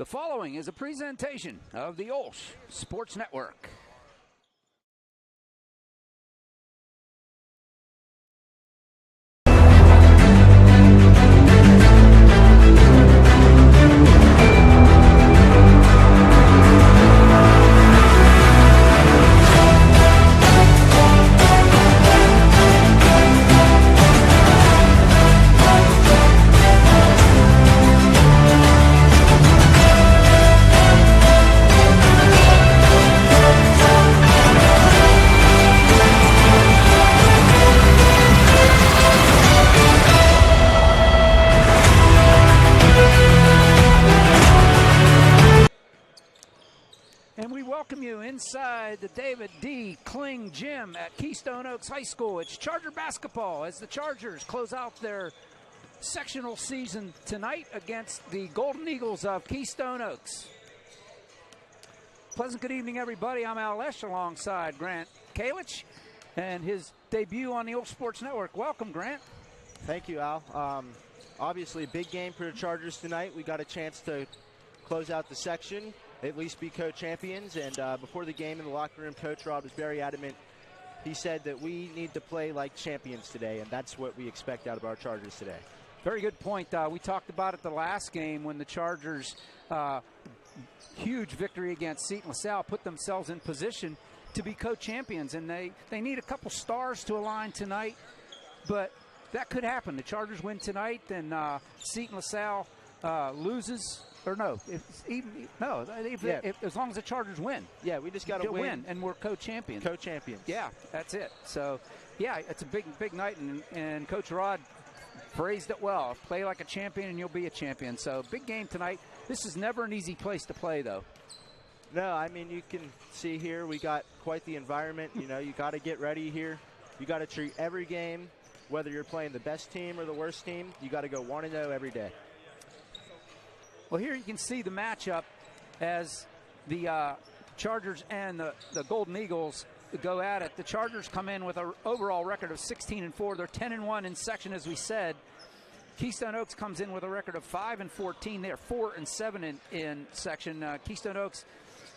The following is a presentation of the OLSH Sports Network. Welcome you inside the David D. Kling Gym at Keystone Oaks High School. It's Charger basketball as the Chargers close out their sectional season tonight against the Golden Eagles of Keystone Oaks. Pleasant good evening, everybody. I'm OLSH alongside Grant Kalich and his debut on the OLSH Sports Network. Welcome, Grant. Thank you, Al. Obviously a big game for the Chargers tonight. We got a chance to close out the section, at least be co-champions. And before the game in the locker room, Coach Rod was very adamant. He said that we need to play like champions today, and that's what we expect out of our Chargers today. Very good point. We talked about it the last game when the Chargers, huge victory against Seton LaSalle, put themselves in position to be co-champions. And they need a couple stars to align tonight, but that could happen. The Chargers win tonight, then Seton LaSalle loses. Or no, as long as the Chargers win. Yeah, we just got to win. And we're co-champions. Co-champions. Yeah, that's it. So, yeah, it's a big night, and Coach Rod phrased it well. Play like a champion and you'll be a champion. So, big game tonight. This is never an easy place to play, though. No, I mean, you can see here we got quite the environment. You know, you got to get ready here. You got to treat every game, whether you're playing the best team or the worst team, you got to go 1-0 every day. Well, here you can see the matchup as the Chargers and the Golden Eagles go at it. The Chargers come in with an overall record of 16-4. They're 10-1 in section, as we said. Keystone Oaks comes in with a record of 5-14. They're 4-7 in section. Keystone Oaks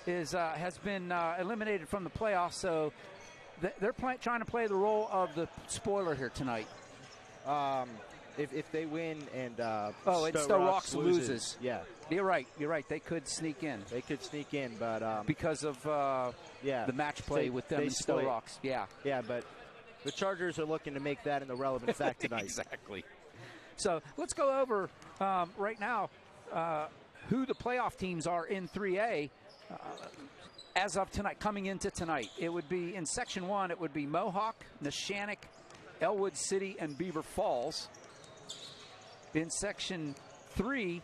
has been eliminated from the playoffs, so they're trying to play the role of the spoiler here tonight. If they win and Stowe Rocks loses. Yeah. You're right. They could sneak in. But because of the match play with them and Stowe Rocks. Yeah. Yeah, but the Chargers are looking to make that an irrelevant fact tonight. Exactly. So let's go over right now who the playoff teams are in 3A as of tonight, coming into tonight. It would be in Section 1, it would be Mohawk, Neshannock, Elwood City, and Beaver Falls. In Section 3,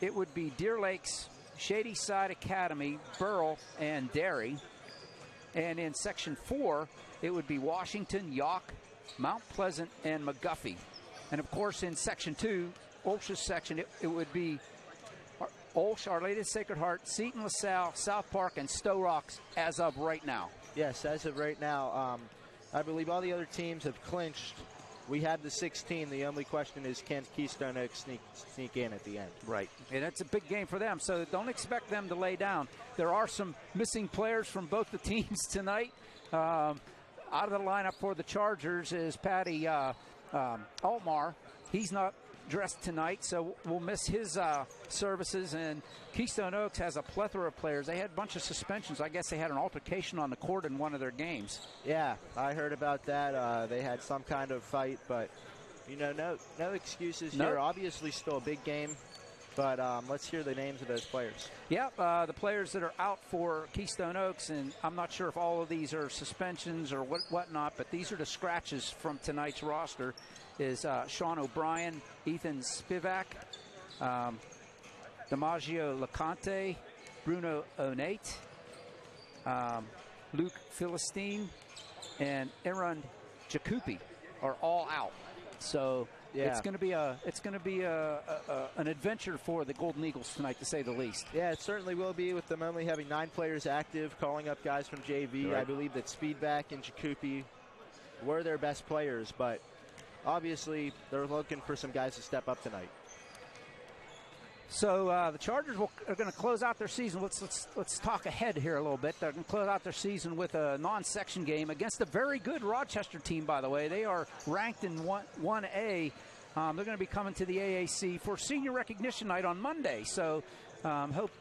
it would be Deer Lakes, Shady Side Academy, Burrell, and Derry. And in Section 4, it would be Washington, Yawk, Mount Pleasant, and McGuffey. And, of course, in Section 2, OLSH's section, it would be OLSH, Our Lady of Sacred Heart, Seton LaSalle, South Park, and Stowe Rocks as of right now. Yes, as of right now. I believe all the other teams have clinched. We have the 16. The only question is, can Keystone Oaks sneak in at the end? Right. And it's a big game for them, so don't expect them to lay down. There are some missing players from both the teams tonight. Out of the lineup for the Chargers is Patty Altmar. He's not dressed tonight, so we'll miss his services. And Keystone Oaks has a plethora of players. They had a bunch of suspensions. I guess they had an altercation on the court in one of their games. Yeah, I heard about that. They had some kind of fight, but you know, no excuses here. Obviously, still a big game, but let's hear the names of those players. Yep, the players that are out for Keystone Oaks, and I'm not sure if all of these are suspensions or whatnot, but these are the scratches from tonight's roster. Is Sean O'Brien, Ethan Spivak, DiMaggio LeConte, Bruno Onate, Luke Philistine, and Aaron Jacoupy are all out. So yeah, it's going to be an adventure for the Golden Eagles tonight, to say the least. Yeah, it certainly will be, with them only having 9 players active, calling up guys from JV. Right. I believe that Speedback and Jacoupy were their best players, but obviously they're looking for some guys to step up tonight. So the Chargers are going to close out their season. Let's talk ahead here a little bit. They're going to close out their season with a non-section game against a very good Rochester team, by the way. They are ranked in 1A. They're going to be coming to the AAC for senior recognition night on Monday. So hope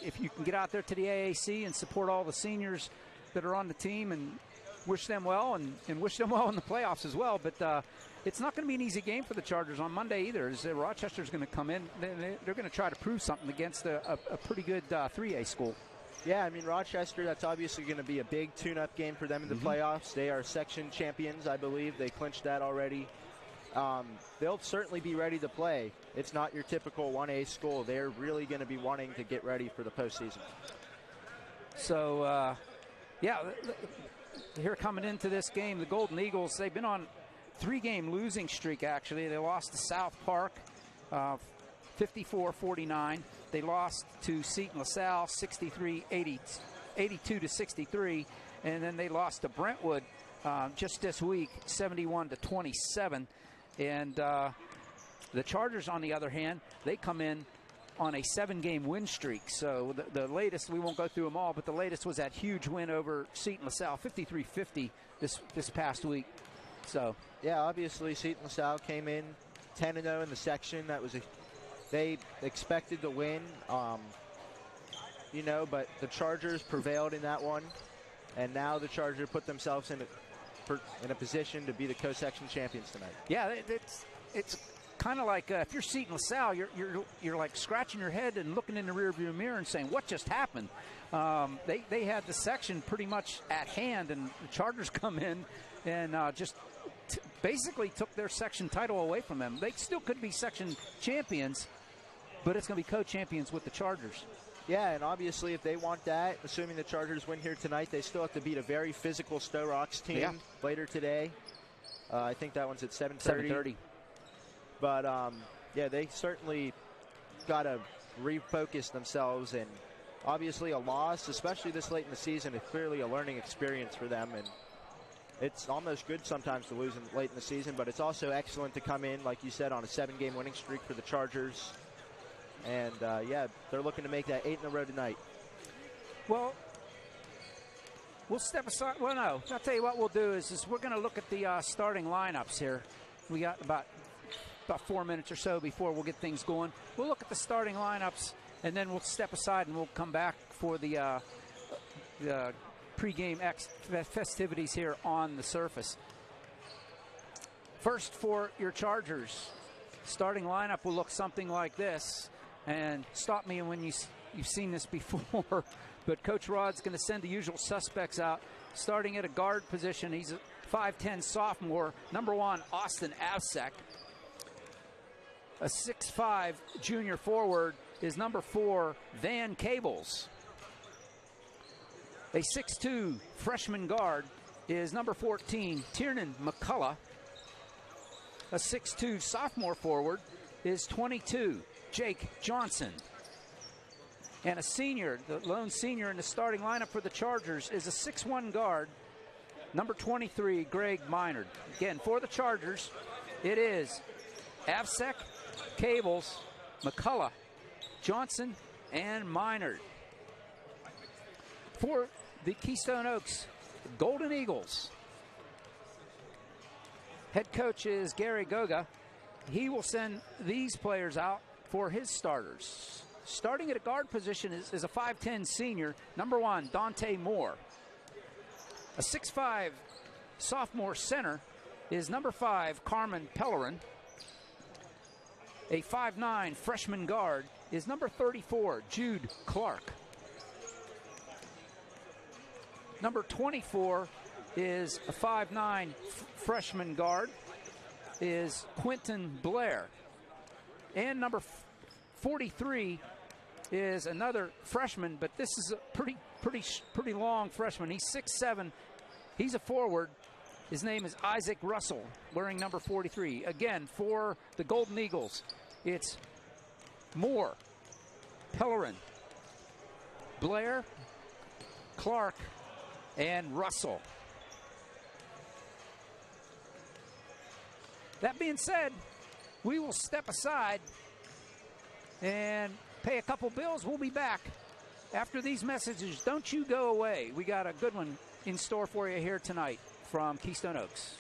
if you can get out there to the AAC and support all the seniors that are on the team and wish them well and wish them well in the playoffs as well. But it's not going to be an easy game for the Chargers on Monday either. As Rochester's going to come in, they're going to try to prove something against a pretty good 3A school. Yeah, I mean, Rochester, that's obviously going to be a big tune-up game for them in the playoffs. They are section champions, I believe. They clinched that already. They'll certainly be ready to play. It's not your typical 1A school. They're really going to be wanting to get ready for the postseason. So, yeah, here coming into this game, the Golden Eagles, they've been on 3-game losing streak, actually. They lost to South Park 54-49. They lost to Seton LaSalle 82-63. And then they lost to Brentwood just this week 71-27. And the Chargers, on the other hand, they come in on a 7-game win streak. So the latest, we won't go through them all, but the latest was that huge win over Seton LaSalle, 53-50 this past week. So yeah, obviously Seton LaSalle came in 10-0 in the section. That was they expected to win, but the Chargers prevailed in that one, and now the Chargers put themselves in a position to be the co-section champions tonight. Yeah, it's kind of like if you're Seton LaSalle, you're like scratching your head and looking in the rearview mirror and saying, what just happened? They had the section pretty much at hand, and the Chargers come in and just basically took their section title away from them. They still could be section champions, but it's going to be co-champions with the Chargers. Yeah, and obviously if they want that, assuming the Chargers win here tonight, they still have to beat a very physical Stowe Rocks team later today. I think that one's at 7:30. But, yeah, they certainly got to refocus themselves, and obviously a loss, especially this late in the season, is clearly a learning experience for them. And it's almost good sometimes to lose late in the season, but it's also excellent to come in, like you said, on a 7-game winning streak for the Chargers. And, yeah, they're looking to make that 8 in a row tonight. Well, we'll step aside. Well, no, I'll tell you what we'll do is we're going to look at the starting lineups here. We got about 4 minutes or so before we'll get things going. We'll look at the starting lineups, and then we'll step aside and we'll come back for the pregame festivities here on the surface. First, for your Chargers, starting lineup will look something like this. And stop me when you've seen this before, but Coach Rod's going to send the usual suspects out. Starting at a guard position, he's a 5'10 sophomore, number 1, Austin Avsek. A 6'5 junior forward is number 4, Van Cables. A 6'2 freshman guard is number 14, Tiernan McCullough. A 6'2 sophomore forward is 22, Jake Johnson. And a senior, the lone senior in the starting lineup for the Chargers, is a 6'1 guard, number 23, Greg Minard. Again, for the Chargers, it is Avsek, Cables, McCullough, Johnson, and Minard. For the Keystone Oaks Golden Eagles, head coach is Gary Goga. He will send these players out for his starters. Starting at a guard position is a 5'10 senior, number 1, Dante Moore. A 6'5 sophomore center is number 5, Carmen Pellerin. A 5'9 freshman guard is number 34, Jude Clark. Number 24 is a 5'9 freshman guard, is Quentin Blair. And number 43 is another freshman, but this is a pretty long freshman. He's 6'7". He's a forward. His name is Isaac Russell, wearing number 43. Again, for the Golden Eagles, it's Moore, Pellerin, Blair, Clark, and Russell. That being said, we will step aside and pay a couple bills. We'll be back after these messages. Don't you go away. We got a good one in store for you here tonight from Keystone Oaks.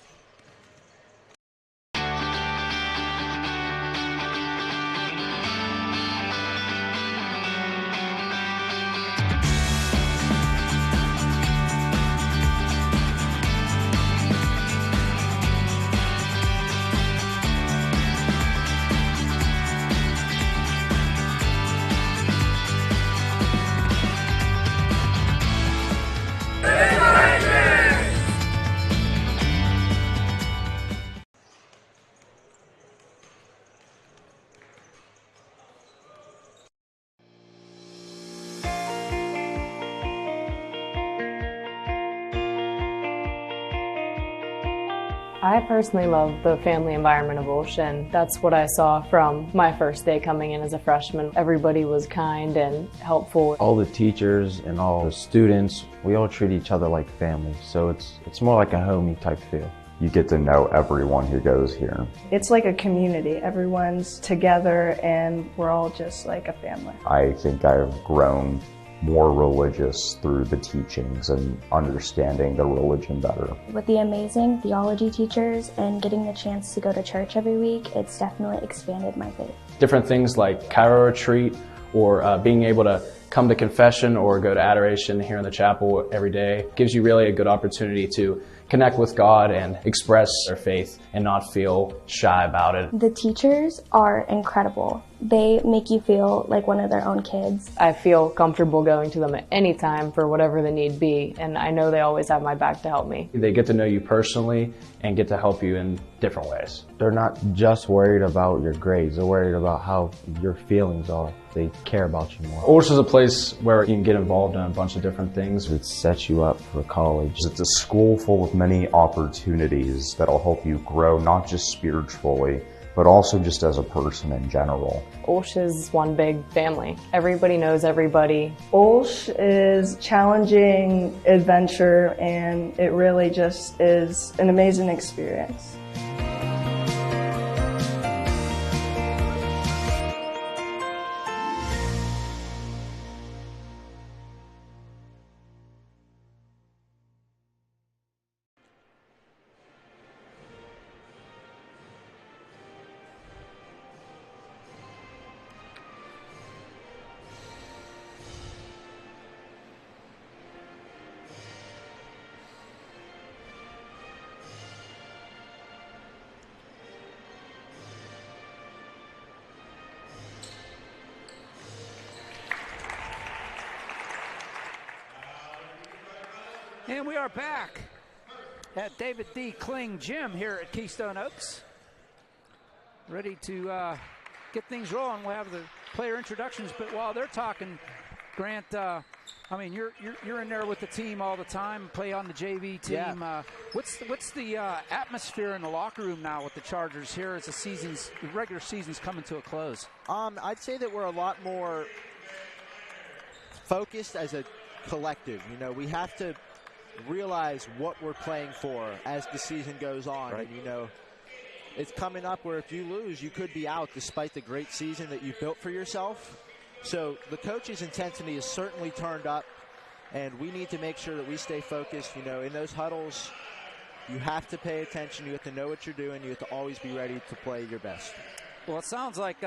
I personally love the family environment of OLSH, and that's what I saw from my first day coming in as a freshman. Everybody was kind and helpful. All the teachers and all the students, we all treat each other like family, so it's more like a homey type feel. You get to know everyone who goes here. It's like a community. Everyone's together and we're all just like a family. I think I've grown more religious through the teachings and understanding the religion better. With the amazing theology teachers and getting the chance to go to church every week, it's definitely expanded my faith. Different things like Cairo retreat or being able to come to confession or go to adoration here in the chapel every day gives you really a good opportunity to connect with God and express their faith and not feel shy about it. The teachers are incredible. They make you feel like one of their own kids. I feel comfortable going to them at any time for whatever the need be, and I know they always have my back to help me. They get to know you personally and get to help you in different ways. They're not just worried about your grades, they're worried about how your feelings are. They care about you more. OLSH is a place where you can get involved in a bunch of different things. It sets you up for college. It's a school full of many opportunities that'll help you grow, not just spiritually, but also just as a person in general. OLSH is one big family. Everybody knows everybody. OLSH is challenging adventure and it really just is an amazing experience. And we are back at David D. Kling Gym here at Keystone Oaks. Ready to get things rolling. We'll have the player introductions, but while they're talking, Grant, I mean, you're in there with the team all the time, play on the JV team. Yeah. What's the atmosphere in the locker room now with the Chargers here as the regular season's coming to a close? I'd say that we're a lot more focused as a collective. You know, we have to realize what we're playing for as the season goes on. Right. And, you know, it's coming up where if you lose, you could be out despite the great season that you've built for yourself. So the coach's intensity is certainly turned up, and we need to make sure that we stay focused. You know, in those huddles, you have to pay attention. You have to know what you're doing. You have to always be ready to play your best. Well, it sounds like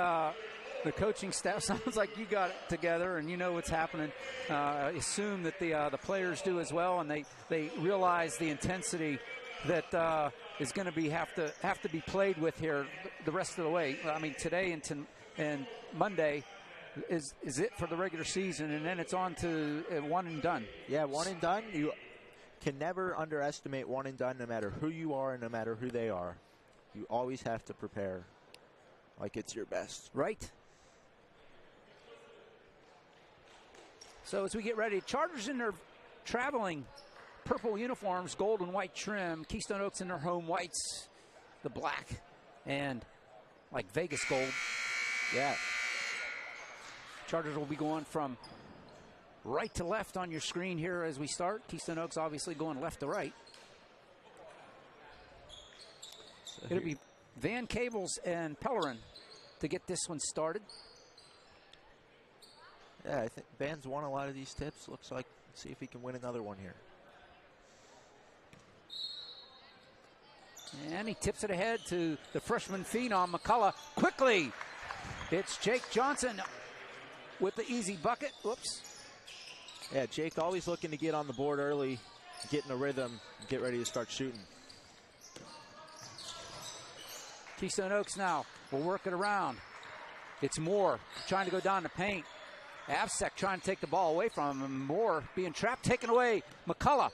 the coaching staff sounds like you got it together and you know what's happening. I assume that the players do as well, and they realize the intensity that is going to have to be played with here the rest of the way. I mean, today and Monday is it for the regular season, and then it's on to one and done. Yeah, one and done. You can never underestimate one and done, no matter who you are and no matter who they are. You always have to prepare like it's your best. Right. So as we get ready, Chargers in their traveling purple uniforms, gold and white trim. Keystone Oaks in their home whites, the black and like Vegas gold. Yeah. Chargers will be going from right to left on your screen here as we start. Keystone Oaks obviously going left to right. It'll be Van Cables and Pellerin to get this one started. Yeah, I think Ben's won a lot of these tips. Looks like, let's see if he can win another one here. And he tips it ahead to the freshman phenom, McCullough. Quickly, it's Jake Johnson with the easy bucket. Whoops. Yeah, Jake always looking to get on the board early, get in a rhythm, and get ready to start shooting. Keystone Oaks now will work it around. It's Moore trying to go down the paint. Avsek trying to take the ball away from him. Moore being trapped, taken away. McCullough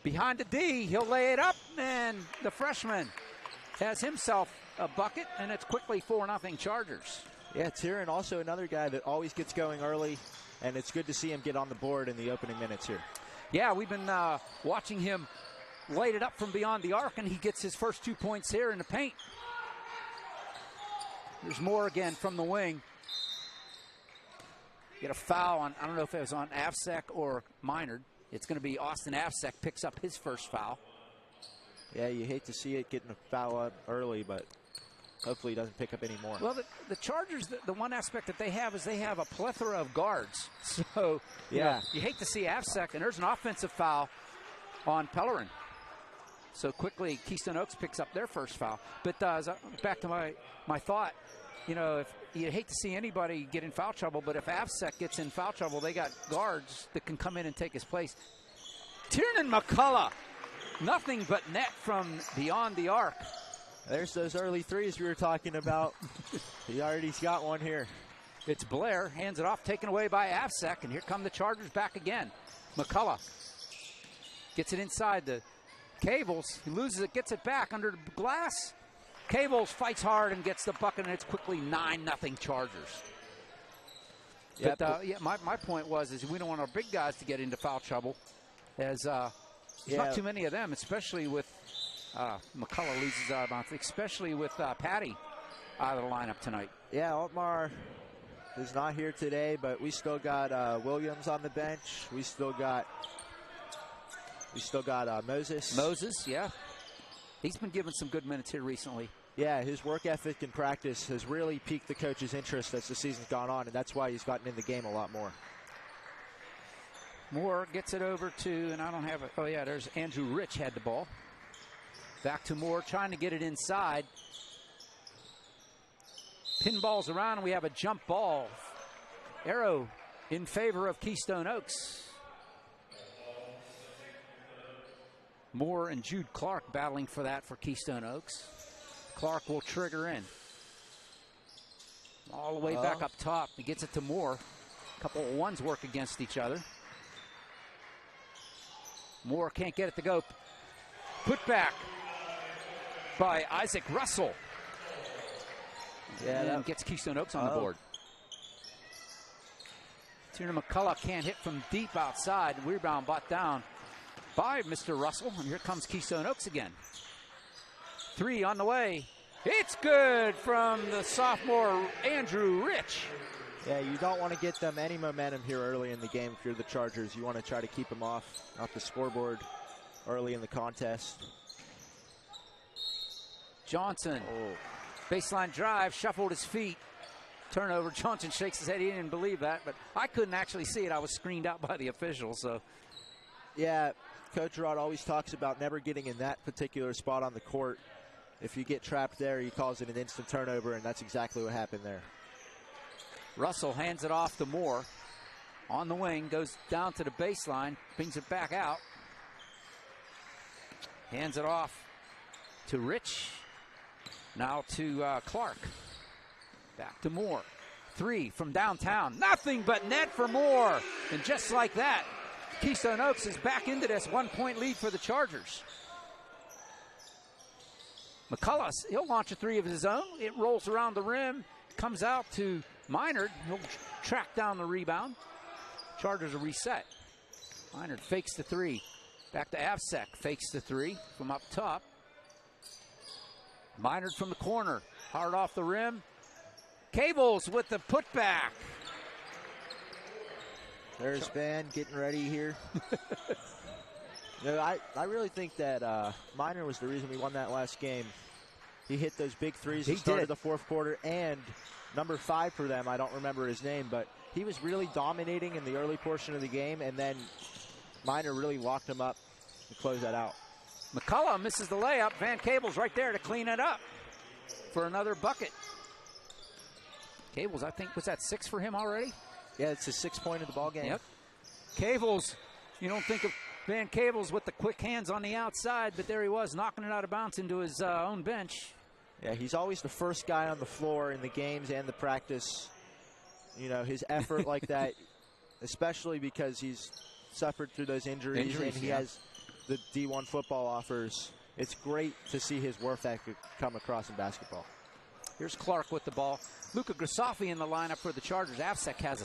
behind the D. He'll lay it up, and the freshman has himself a bucket, and it's quickly 4-0 Chargers. Yeah, Tyrion also another guy that always gets going early, and it's good to see him get on the board in the opening minutes here. Yeah, we've been watching him light it up from beyond the arc, and he gets his first 2 points here in the paint. There's Moore again from the wing. Get a foul on, I don't know if it was on Avsek or Minard. It's going to be Austin Avsek picks up his first foul. Yeah, you hate to see it getting a foul up early, but hopefully he doesn't pick up any more. Well, the Chargers, the one aspect that they have is they have a plethora of guards. So, yeah, you hate to see Avsek, and there's an offensive foul on Pellerin. So quickly, Keystone Oaks picks up their first foul. But back to my thought, if you hate to see anybody get in foul trouble, but if Avsek gets in foul trouble, they got guards that can come in and take his place. Tiernan McCullough, nothing but net from beyond the arc. There's those early threes we were talking about. He already's got one here. It's Blair, hands it off, taken away by Avsek, and here come the Chargers back again. McCullough gets it inside the Cables. He loses it, gets it back under the glass. Cables fights hard and gets the bucket, and it's quickly 9-0 Chargers. Yep. But my point was we don't want our big guys to get into foul trouble, as there's not too many of them, especially with McCullough loses out on, especially with Patty out of the lineup tonight. Yeah, Altmar is not here today, but we still got Williams on the bench. We still got Moses. Moses, yeah. He's been given some good minutes here recently. Yeah, his work ethic and practice has really piqued the coach's interest as the season's gone on, and that's why he's gotten in the game a lot more. Moore gets it over to, and I don't have it. Oh, yeah, there's Andrew Rich had the ball. Back to Moore, trying to get it inside. Pinballs around, and we have a jump ball. Arrow in favor of Keystone Oaks. Moore and Jude Clark battling for that for Keystone Oaks. Clark will trigger in. All the way back up top. He gets it to Moore. A couple of ones work against each other. Moore can't get it to go. Put back by Isaac Russell. Yeah, and gets Keystone Oaks on the board. Tiernan McCullough can't hit from deep outside. Rebound brought down by Mr. Russell, and here comes Keystone Oaks again. 3 on the way. It's good from the sophomore Andrew Rich. Yeah, you don't want to get them any momentum here early in the game if you're the Chargers. You want to try to keep them off the scoreboard early in the contest. Johnson, baseline drive, shuffled his feet. Turnover. Johnson shakes his head. He didn't believe that, but I couldn't actually see it. I was screened out by the officials. So, yeah, Coach Rod always talks about never getting in that particular spot on the court. If you get trapped there, he calls it an instant turnover, and that's exactly what happened there. Russell hands it off to Moore. On the wing, goes down to the baseline, brings it back out. Hands it off to Rich. Now to Clark. Back to Moore. 3 from downtown. Nothing but net for Moore. And just like that, Keystone Oaks is back into this 1-point lead for the Chargers. McCullough, he'll launch a 3 of his own. It rolls around the rim, comes out to Minard. He'll track down the rebound. Chargers are reset. Minard fakes the 3. Back to Avsek, fakes the 3 from up top. Minard from the corner, hard off the rim. Cables with the putback. There's Ben getting ready here. I really think that Minor was the reason we won that last game. He hit those big threes at the start of the fourth quarter, and number 5 for them, I don't remember his name, but he was really dominating in the early portion of the game, and then Minor really locked him up to close that out. McCullough misses the layup. Van Cable's right there to clean it up for another bucket. Cables, I think, was that 6 for him already? Yeah, it's his 6th point of the ball game. Yep. Cables, you don't think of Van Cable's with the quick hands on the outside, but there he was, knocking it out of bounds into his own bench. Yeah, he's always the first guy on the floor in the games and the practice. You know, his effort like that, especially because he's suffered through those injuries and he has the D1 football offers. It's great to see his work ethic come across in basketball. Here's Clark with the ball. Luka Grisafi in the lineup for the Chargers. Avsek has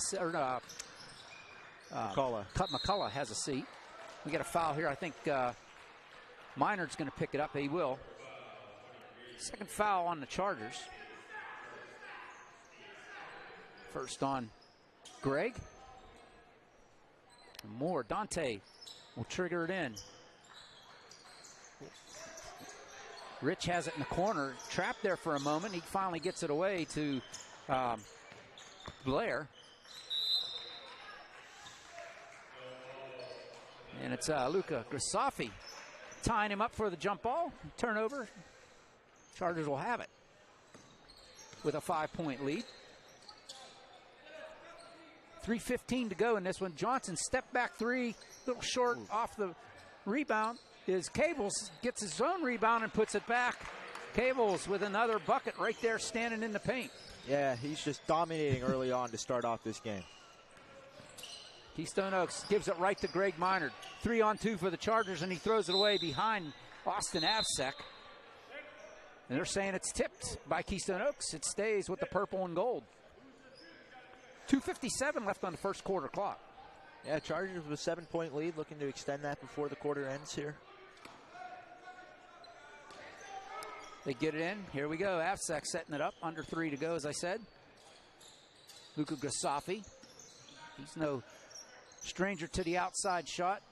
McCullough has a seat. We got a foul here. I think Minard's going to pick it up. He will. Second foul on the Chargers. First on Greg. And more. Dante will trigger it in. Rich has it in the corner. Trapped there for a moment. He finally gets it away to Blair. And it's Luka Grisafi tying him up for the jump ball. Turnover. Chargers will have it with a 5-point lead. 3:15 to go in this one. Johnson step back three, little short off the rebound. Is Cables gets his own rebound and puts it back. Cables with another bucket right there standing in the paint. Yeah, he's just dominating early on to start off this game. Keystone Oaks gives it right to Greg Minard. 3-on-2 for the Chargers, and he throws it away behind Austin Avsek. And they're saying it's tipped by Keystone Oaks. It stays with the purple and gold. 2:57 left on the first quarter clock. Yeah, Chargers with a 7-point lead, looking to extend that before the quarter ends here. They get it in. Here we go. Avsek setting it up. Under 3 to go, as I said. Luka Grisafi. He's no stranger to the outside shot.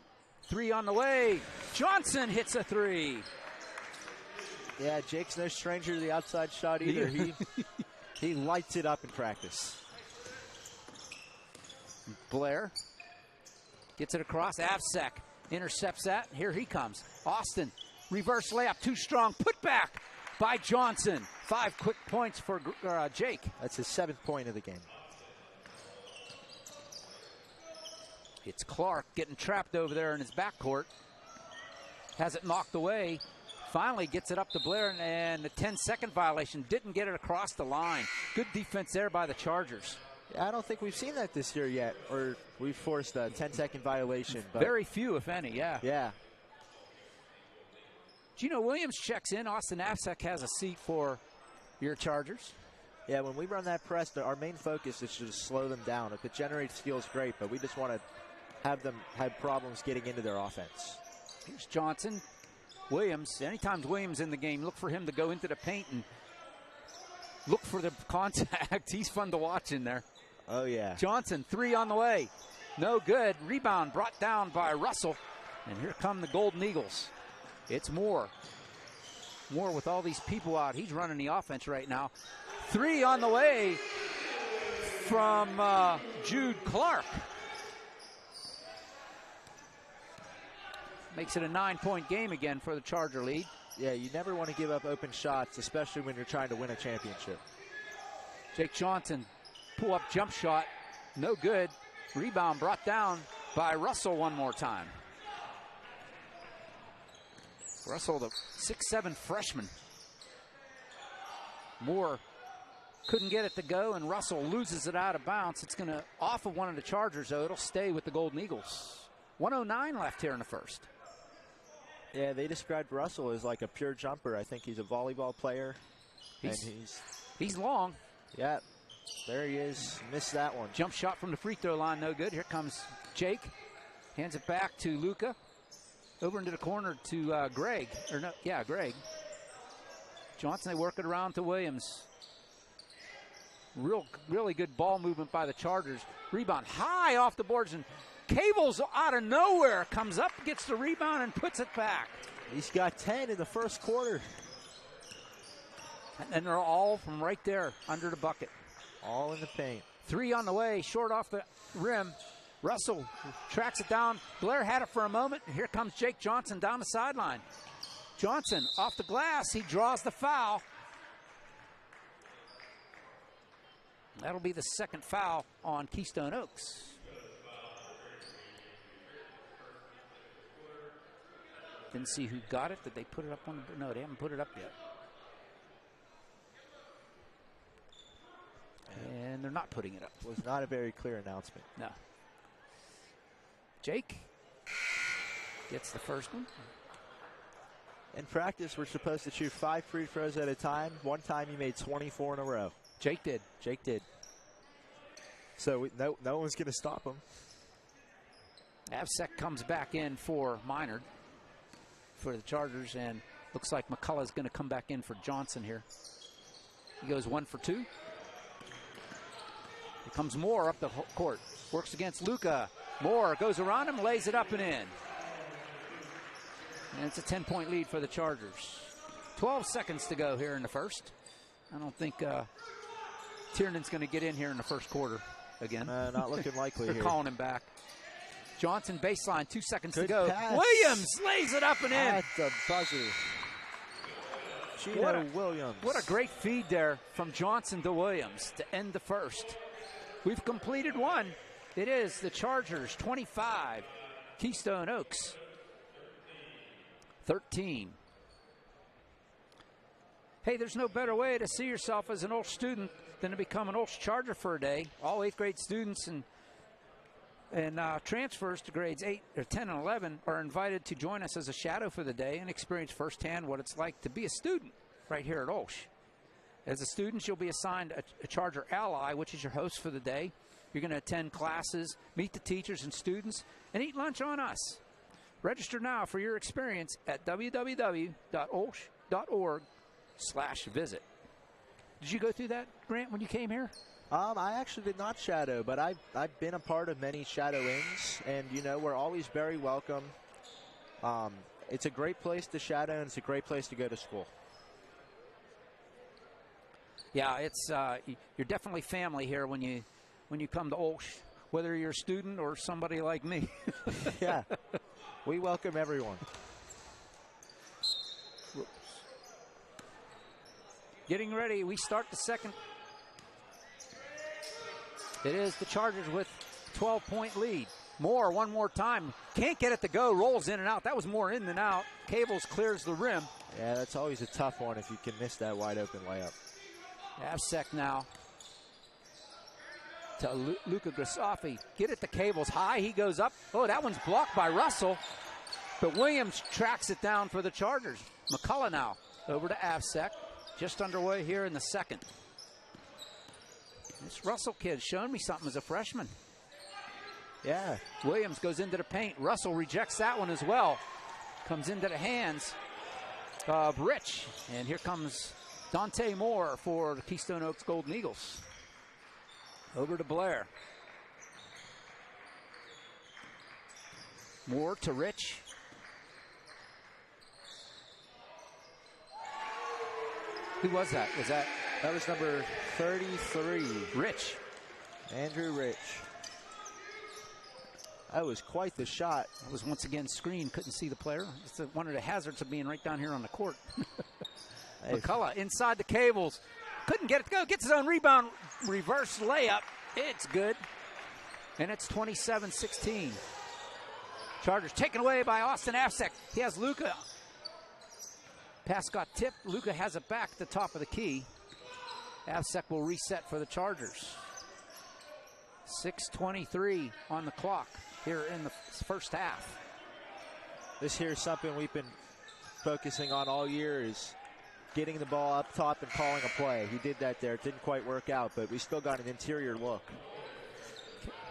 3 on the way. Johnson hits a 3. Yeah, Jake's no stranger to the outside shot either. He lights it up in practice. Blair gets it across. Avsek intercepts that. Here he comes. Austin, reverse layup, too strong. Put back by Johnson. 5 quick points for Jake. That's his 7th point of the game. It's Clark getting trapped over there in his backcourt. Has it knocked away. Finally gets it up to Blair, and the 10-second violation. Didn't get it across the line. Good defense there by the Chargers. Yeah, I don't think we've seen that this year yet, or we've forced a 10-second violation. But very few, if any, yeah. Yeah. Gino Williams checks in. Austin Avsek has a seat for your Chargers. Yeah, when we run that press, our main focus is to just slow them down. If it generates steals, great, but we just want to have them have problems getting into their offense. Here's Johnson. Williams, anytime Williams in the game, look for him to go into the paint and look for the contact. He's fun to watch in there. Oh, yeah. Johnson, 3 on the way. No good. Rebound brought down by Russell. And here come the Golden Eagles. It's Moore. Moore with all these people out. He's running the offense right now. 3 on the way from Jude Clark. Makes it a 9-point game again for the Charger lead. Yeah, you never want to give up open shots, especially when you're trying to win a championship. Jake Johnson, pull-up jump shot, no good. Rebound brought down by Russell one more time. Russell, the 6'7" freshman. Moore couldn't get it to go, and Russell loses it out of bounds. It's going to off of one of the Chargers, though. It'll stay with the Golden Eagles. 1:09 left here in the first. Yeah, they described Russell as like a pure jumper. I think he's a volleyball player. He's long. Yeah, there he is. Missed that one. Jump shot from the free throw line, no good. Here comes Jake. Hands it back to Luka. Over into the corner to Greg. Greg. Johnson, they work it around to Williams. Really good ball movement by the Chargers. Rebound high off the boards, and Cables out of nowhere comes up, gets the rebound, and puts it back. He's got 10 in the first quarter. And they're all from right there under the bucket. All in the paint. Three on the way, short off the rim. Russell tracks it down. Blair had it for a moment. Here comes Jake Johnson down the sideline. Johnson off the glass. He draws the foul. That'll be the second foul on Keystone Oaks. Didn't see who got it. Did they put it up on the... No, they haven't put it up yet. And they're not putting it up. Was not a very clear announcement. No. Jake gets the first one. In practice, we're supposed to shoot 5 free throws at a time. One time he made 24 in a row. Jake did. Jake did. So no one's going to stop him. Avsek comes back in for Minard for the Chargers, and looks like McCullough's going to come back in for Johnson here. He goes 1 for 2. Here comes Moore up the court. Works against Luka. Moore goes around him, lays it up and in. And it's a 10-point lead for the Chargers. 12 seconds to go here in the first. I don't think Tiernan's going to get in here in the first quarter again. Not looking likely They're here. calling him back. Johnson baseline, 2 seconds Good to go. pass. Williams lays it up and in. At the buzzer. Gino Williams. What a great feed there from Johnson to Williams to end the first. We've completed one. It is the Chargers 25, Keystone Oaks 13. Hey, there's no better way to see yourself as an OLSH student than to become an OLSH Charger for a day. All 8th grade students and transfers to grades 8 or 10 and 11 are invited to join us as a shadow for the day and experience firsthand what it's like to be a student right here at OLSH. As a student, you'll be assigned a Charger ally, which is your host for the day. You're going to attend classes, meet the teachers and students, and eat lunch on us. Register now for your experience at www.olsh.org/visit. Did you go through that, Grant, when you came here? I actually did not shadow, but I've been a part of many shadow-ins, and, you know, we're always very welcome. It's a great place to shadow, and it's a great place to go to school. Yeah, it's you're definitely family here when you come to OLSH, whether you're a student or somebody like me. Yeah, we welcome everyone. Whoops. Getting ready, we start the second. It is the Chargers with 12-point lead. Moore one more time. Can't get it to go. Rolls in and out. That was more in than out. Cables clears the rim. Yeah, that's always a tough one if you can miss that wide open layup. Avsek now to Luka Grisafi. Get it to Cables. High. He goes up. Oh, that one's blocked by Russell. But Williams tracks it down for the Chargers. McCullough now over to Avsek. Just underway here in the second. This Russell kid showing me something as a freshman. Yeah. Williams goes into the paint. Russell rejects that one as well. Comes into the hands of Rich. And here comes Dante Moore for the Keystone Oaks Golden Eagles. Over to Blair. Moore to Rich. Who was that? That was number 33. Rich. Andrew Rich. That was quite the shot. That was once again screened. Couldn't see the player. It's one of the hazards of being right down here on the court. McCullough inside the Cables. Couldn't get it to go. Gets his own rebound. Reverse layup. It's good. And it's 27-16. Chargers taken away by Austin Avsek. He has Luka. Pass got tipped. Luka has it back at the top of the key. Avsek will reset for the Chargers. 6:23 on the clock here in the first half. This here is something we've been focusing on all year, is getting the ball up top and calling a play. He did that there. It didn't quite work out, but we still got an interior look.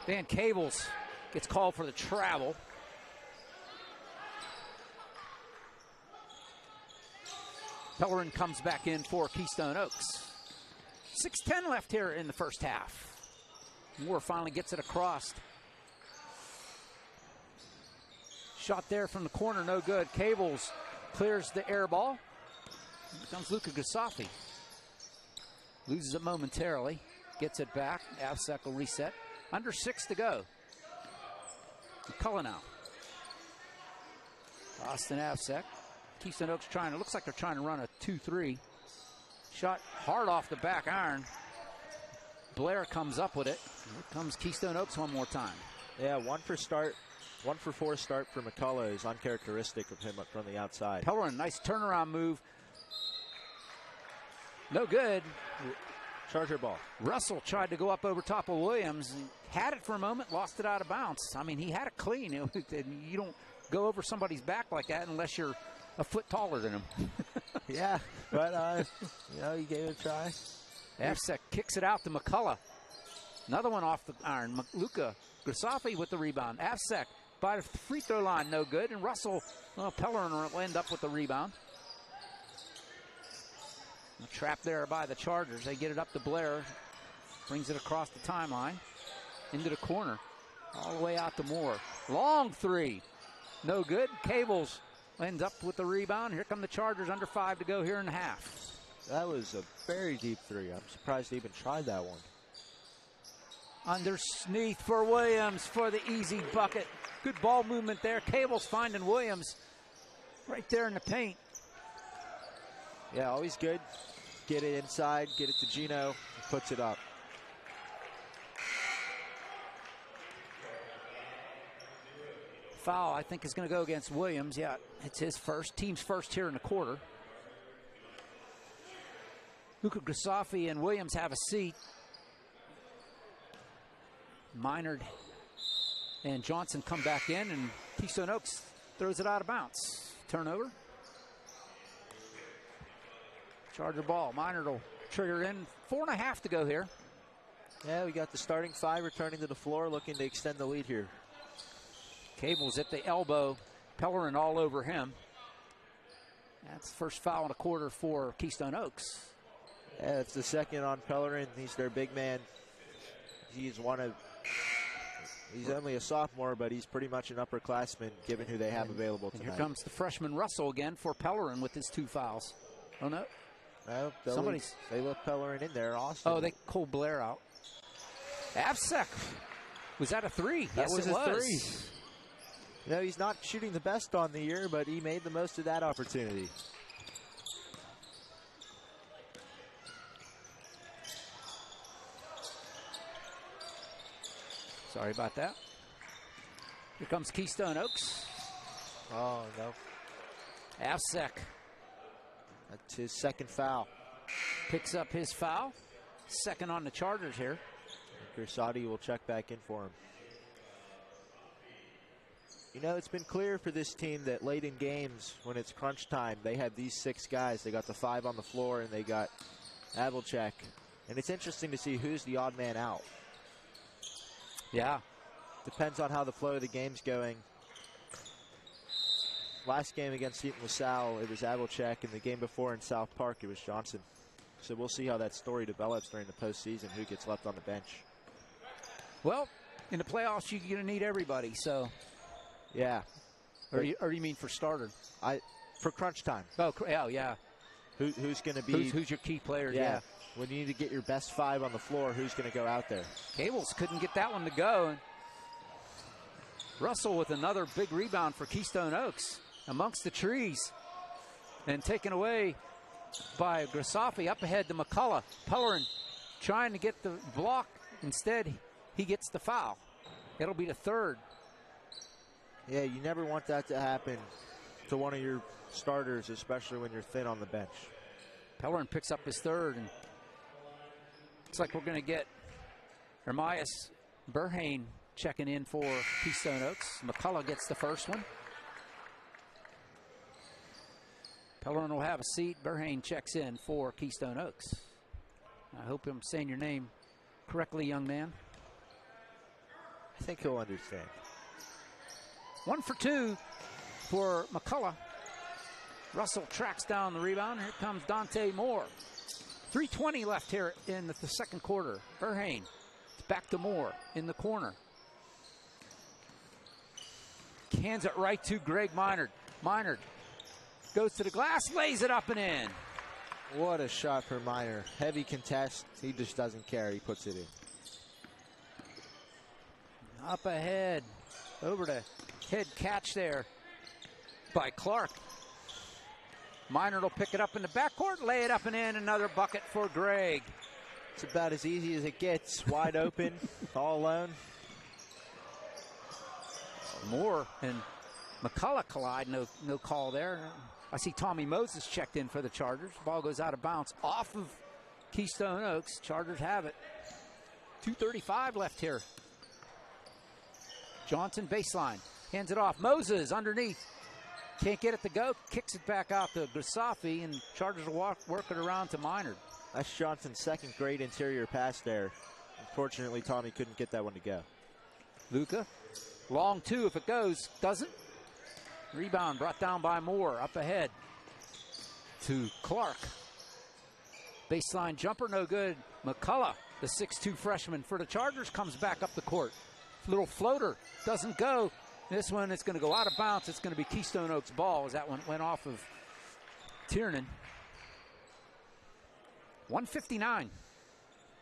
Van Cables gets called for the travel. Pellerin comes back in for Keystone Oaks. 6:10 left here in the first half. Moore finally gets it across. Shot there from the corner, no good. Cables clears the air ball. Here comes Luka Grisafi. Loses it momentarily. gets it back. Avsek will reset. Under 6 to go. McCullough now. Austin Avsek. Keystone Oaks trying, it looks like they're trying to run a 2-3. Shot hard off the back iron. Blair comes up with it. Here comes Keystone Oaks one more time. Yeah, 1 for 4 start for McCullough is uncharacteristic of him up from the outside. Pellerin, nice turnaround move. No good. Charger ball. Russell tried to go up over top of Williams and had it for a moment, lost it out of bounds. I mean, he had it clean. You don't go over somebody's back like that unless you're a foot taller than him. Yeah, but, he gave it a try. Avsek kicks it out to McCullough. Another one off the iron. Luka Grisafi with the rebound. Avsek by the free throw line, no good. And Russell, Pellerin will end up with the rebound. A trap there by the Chargers. They get it up to Blair. Brings it across the timeline. Into the corner. All the way out to Moore. Long three. No good. Cables ends up with the rebound. Here come the Chargers, under 5 to go here in the half. That was a very deep three. I'm surprised they even tried that one. Underneath for Williams for the easy bucket. Good ball movement there. Cables finding Williams right there in the paint. Yeah, always good. Get it inside, get it to Gino, puts it up. Foul, I think, is going to go against Williams. Yeah, it's his first. Team's first here in the quarter. Luka Grisafi and Williams have a seat. Minard and Johnson come back in, and Keystone Oaks throws it out of bounds. Turnover. Charger ball. Minard will trigger in. 4.5 to go here. Yeah, we got the starting 5 returning to the floor, looking to extend the lead here. Cables at the elbow. Pellerin all over him. That's the first foul in a quarter for Keystone Oaks. Yeah, it's the second on Pellerin. He's their big man. He's only a sophomore, but he's pretty much an upperclassman given who they have available tonight. Here comes the freshman Russell again for Pellerin with his 2 fouls. Oh, no. No, they left Pellerin in there. Austin. Oh, they called Blair out. Avsek. Was that a 3? That Yes, was it a was. 3. No, he's not shooting the best on the year, but he made the most of that opportunity. Sorry about that. Here comes Keystone Oaks. Oh, no. Avsek That's his second foul. picks up his foul. Second on the Chargers here. Grisafi will check back in for him. You know, it's been clear for this team that late in games, when it's crunch time, they have these 6 guys. They got the 5 on the floor, and they got Havlicek. And it's interesting to see who's the odd man out. Yeah. Depends on how the flow of the game's going. Last game against Eaton LaSalle, it was Havlicek, and the game before in South Park, it was Johnson. So we'll see how that story develops during the postseason, who gets left on the bench. Well, in the playoffs, you're going to need everybody, so. Yeah. Or you mean for starter? For crunch time. Oh, yeah. Who's going to be... Who's your key player? Yeah. When you need to get your best 5 on the floor, who's going to go out there? Cables couldn't get that one to go. Russell with another big rebound for Keystone Oaks amongst the trees. And taken away by Grisafi. Up ahead to McCullough. Pellerin trying to get the block. Instead, he gets the foul. It'll be the 3rd. Yeah, you never want that to happen to one of your starters, especially when you're thin on the bench. Pellerin picks up his 3rd, and looks like we're going to get Ermias Burhane checking in for Keystone Oaks. McCullough gets the first one. Pellerin will have a seat. Burhane checks in for Keystone Oaks. I hope I'm saying your name correctly, young man. I think he'll understand. 1 for 2 for McCullough. Russell tracks down the rebound. Here comes Dante Moore. 3:20 left here in the second quarter. Burhane. It's back to Moore in the corner. Hands it right to Greg Minard. Minard goes to the glass, lays it up and in. What a shot for Minor. Heavy contest. He just doesn't care. He puts it in. Up ahead. Over to head catch there by Clark. Minor will pick it up in the backcourt, lay it up and in. Another bucket for Greg. It's about as easy as it gets. Wide open, all alone. Moore and McCullough collide. No call there. I see Tommy Moses checked in for the Chargers. Ball goes out of bounds off of Keystone Oaks. Chargers have it. 2:35 left here. Johnson baseline. Hands it off. Moses underneath. Can't get it to go. Kicks it back out to Grisafi, and Chargers will work it around to Minard. That's Johnson's second great interior pass there. Unfortunately, Tommy couldn't get that one to go. Luka. Long two if it goes. Doesn't. Rebound brought down by Moore. Up ahead to Clark. Baseline jumper, no good. McCullough, the 6'2 freshman for the Chargers, comes back up the court. Little floater, doesn't go. This one is going to go out of bounds. It's going to be Keystone Oaks ball as that one went off of Tiernan. 1:59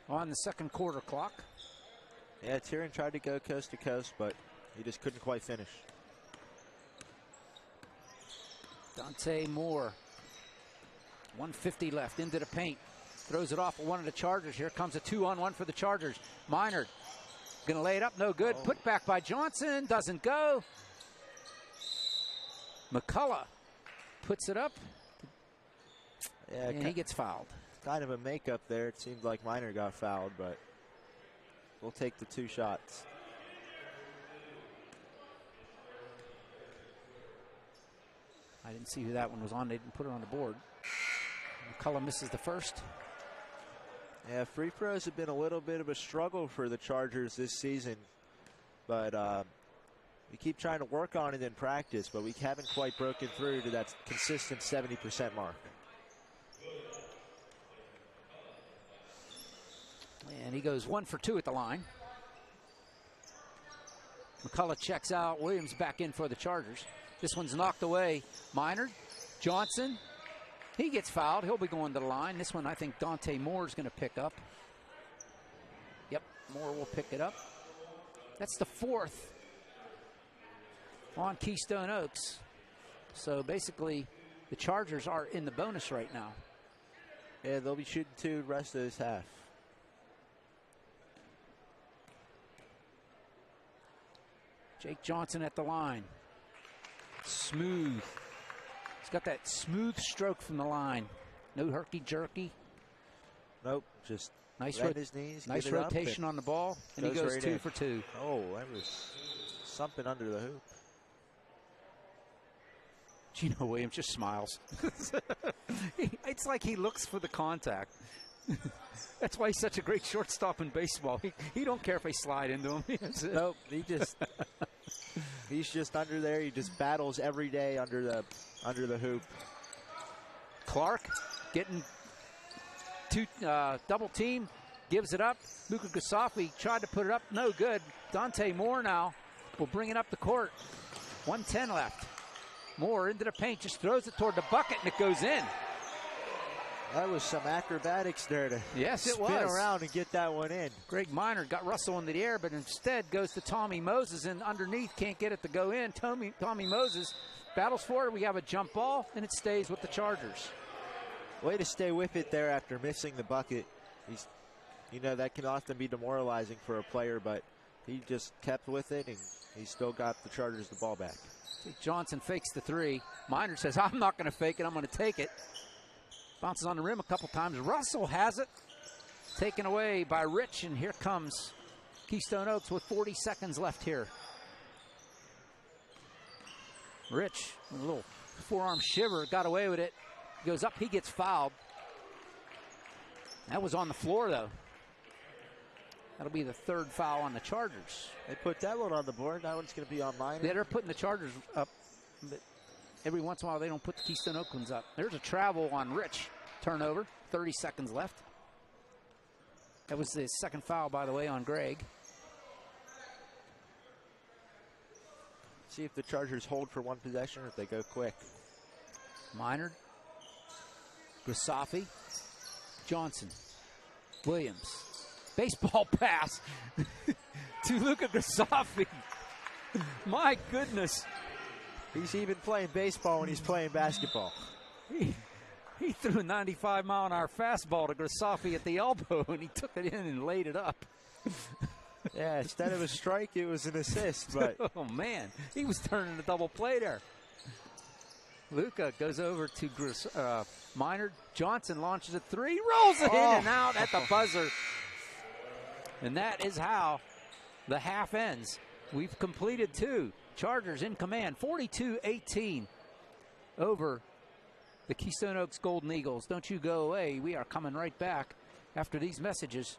on the second quarter clock. Yeah, Tiernan tried to go coast to coast, but he just couldn't quite finish. Dante Moore. 1:50 left into the paint. Throws it off of one of the Chargers. Here comes a 2-on-1 for the Chargers. Minard gonna lay it up, no good. Put back by Johnson, doesn't go. McCullough puts it up. Yeah, and he gets fouled. Kind of a makeup there. It seemed like Minor got fouled, but we'll take the 2 shots. I didn't see who that one was on. They didn't put it on the board. McCullough misses the first. Yeah, free throws have been a little bit of a struggle for the Chargers this season, but we keep trying to work on it in practice, but we haven't quite broken through to that consistent 70% mark. And he goes 1 for 2 at the line. McCullough checks out. Williams back in for the Chargers. This one's knocked away. Minard, Johnson. He gets fouled. He'll be going to the line. This one, I think Dante Moore is going to pick up. Yep, Moore will pick it up. That's the 4th on Keystone Oaks. So basically, the Chargers are in the bonus right now. Yeah, they'll be shooting 2 the rest of this half. Jake Johnson at the line. Smooth. He's got that smooth stroke from the line. No herky-jerky. Nope, just nice his knees. Nice rotation on the ball, and he goes right 2 for 2. Oh, that was something under the hoop. Gino Williams just smiles. It's like he looks for the contact. That's why he's such a great shortstop in baseball. He don't care if they slide into him. Nope, he's just under there. He just battles every day under the hoop. Clark getting double team, gives it up. Luka Gasafi tried to put it up, no good. Dante Moore now will bring it up the court. 1:10 left. Moore into the paint, just throws it toward the bucket, and it goes in. That was some acrobatics there to spin around and get that one in. Greg Minard got Russell into the air, but instead goes to Tommy Moses, and underneath can't get it to go in. Tommy Moses battles for it. We have a jump ball, and it stays with the Chargers. Way to stay with it there after missing the bucket. That can often be demoralizing for a player, but he just kept with it, and he still got the Chargers the ball back. Johnson fakes the 3. Minard says, I'm not going to fake it, I'm going to take it. Bounces on the rim a couple times. Russell has it. Taken away by Rich, and here comes Keystone Oaks with 40 seconds left here. Rich, with a little forearm shiver, got away with it. Goes up, he gets fouled. That was on the floor, though. That'll be the 3rd foul on the Chargers. They put that one on the board. That one's going to be on mine. Yeah, they're putting the Chargers up, but every once in a while they don't put the Keystone Oaklands up. There's a travel on Rich. Turnover, 30 seconds left. That was the 2nd foul, by the way, on Greg. See if the Chargers hold for 1 possession or if they go quick. Minard Grisafi, Johnson, Williams. Baseball pass to Luca Grisafi. My goodness. He's even playing baseball when he's playing basketball. He threw a 95-mile-an-hour fastball to Grisafi at the elbow, and he took it in and laid it up. Yeah, instead of a strike, it was an assist. But oh, man, he was turning a double play there. Luca goes over to Minor. Johnson launches a three, rolls it in and out at the buzzer. And that is how the half ends. We've completed two. Chargers in command, 42-18 over the Keystone Oaks Golden Eagles. Don't you go away. We are coming right back after these messages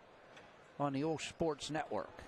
on the OLSH Sports Network.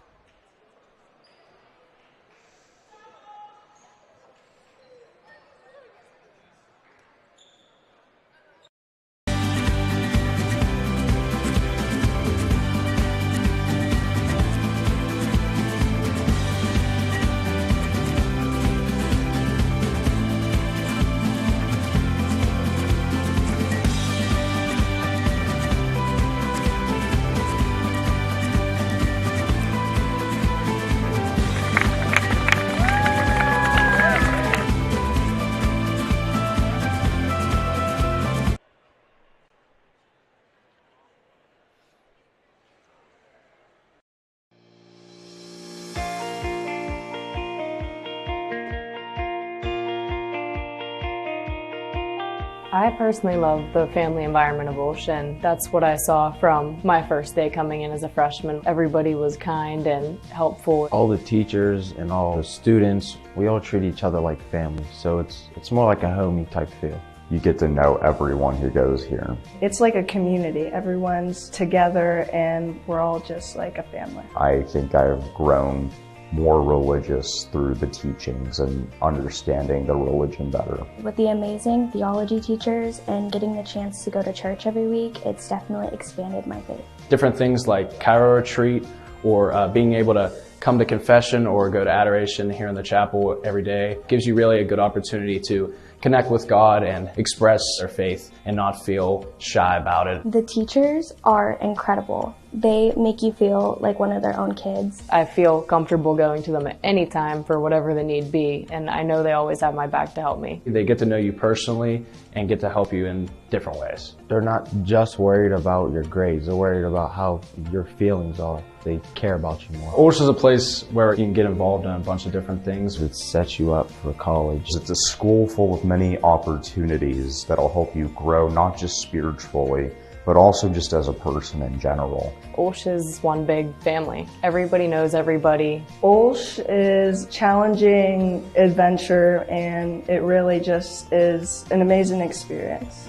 I personally love the family environment of OLSH, and that's what I saw from my first day coming in as a freshman. Everybody was kind and helpful. All the teachers and all the students, we all treat each other like family, so it's more like a homey type feel. You get to know everyone who goes here. It's like a community. Everyone's together and we're all just like a family. I think I've grown more religious through the teachings and understanding the religion better. With the amazing theology teachers and getting the chance to go to church every week, it's definitely expanded my faith. Different things like Cairo retreat or being able to come to confession or go to adoration here in the chapel every day gives you really a good opportunity to connect with God and express their faith and not feel shy about it. The teachers are incredible. They make you feel like one of their own kids. I feel comfortable going to them at any time for whatever the need be, and I know they always have my back to help me. They get to know you personally and get to help you in different ways. They're not just worried about your grades, they're worried about how your feelings are. They care about you more. OLSH is a place where you can get involved in a bunch of different things. It sets you up for college. It's a school full of many opportunities that'll help you grow, not just spiritually, but also just as a person in general. OLSH is one big family. Everybody knows everybody. OLSH is challenging adventure, and it really just is an amazing experience.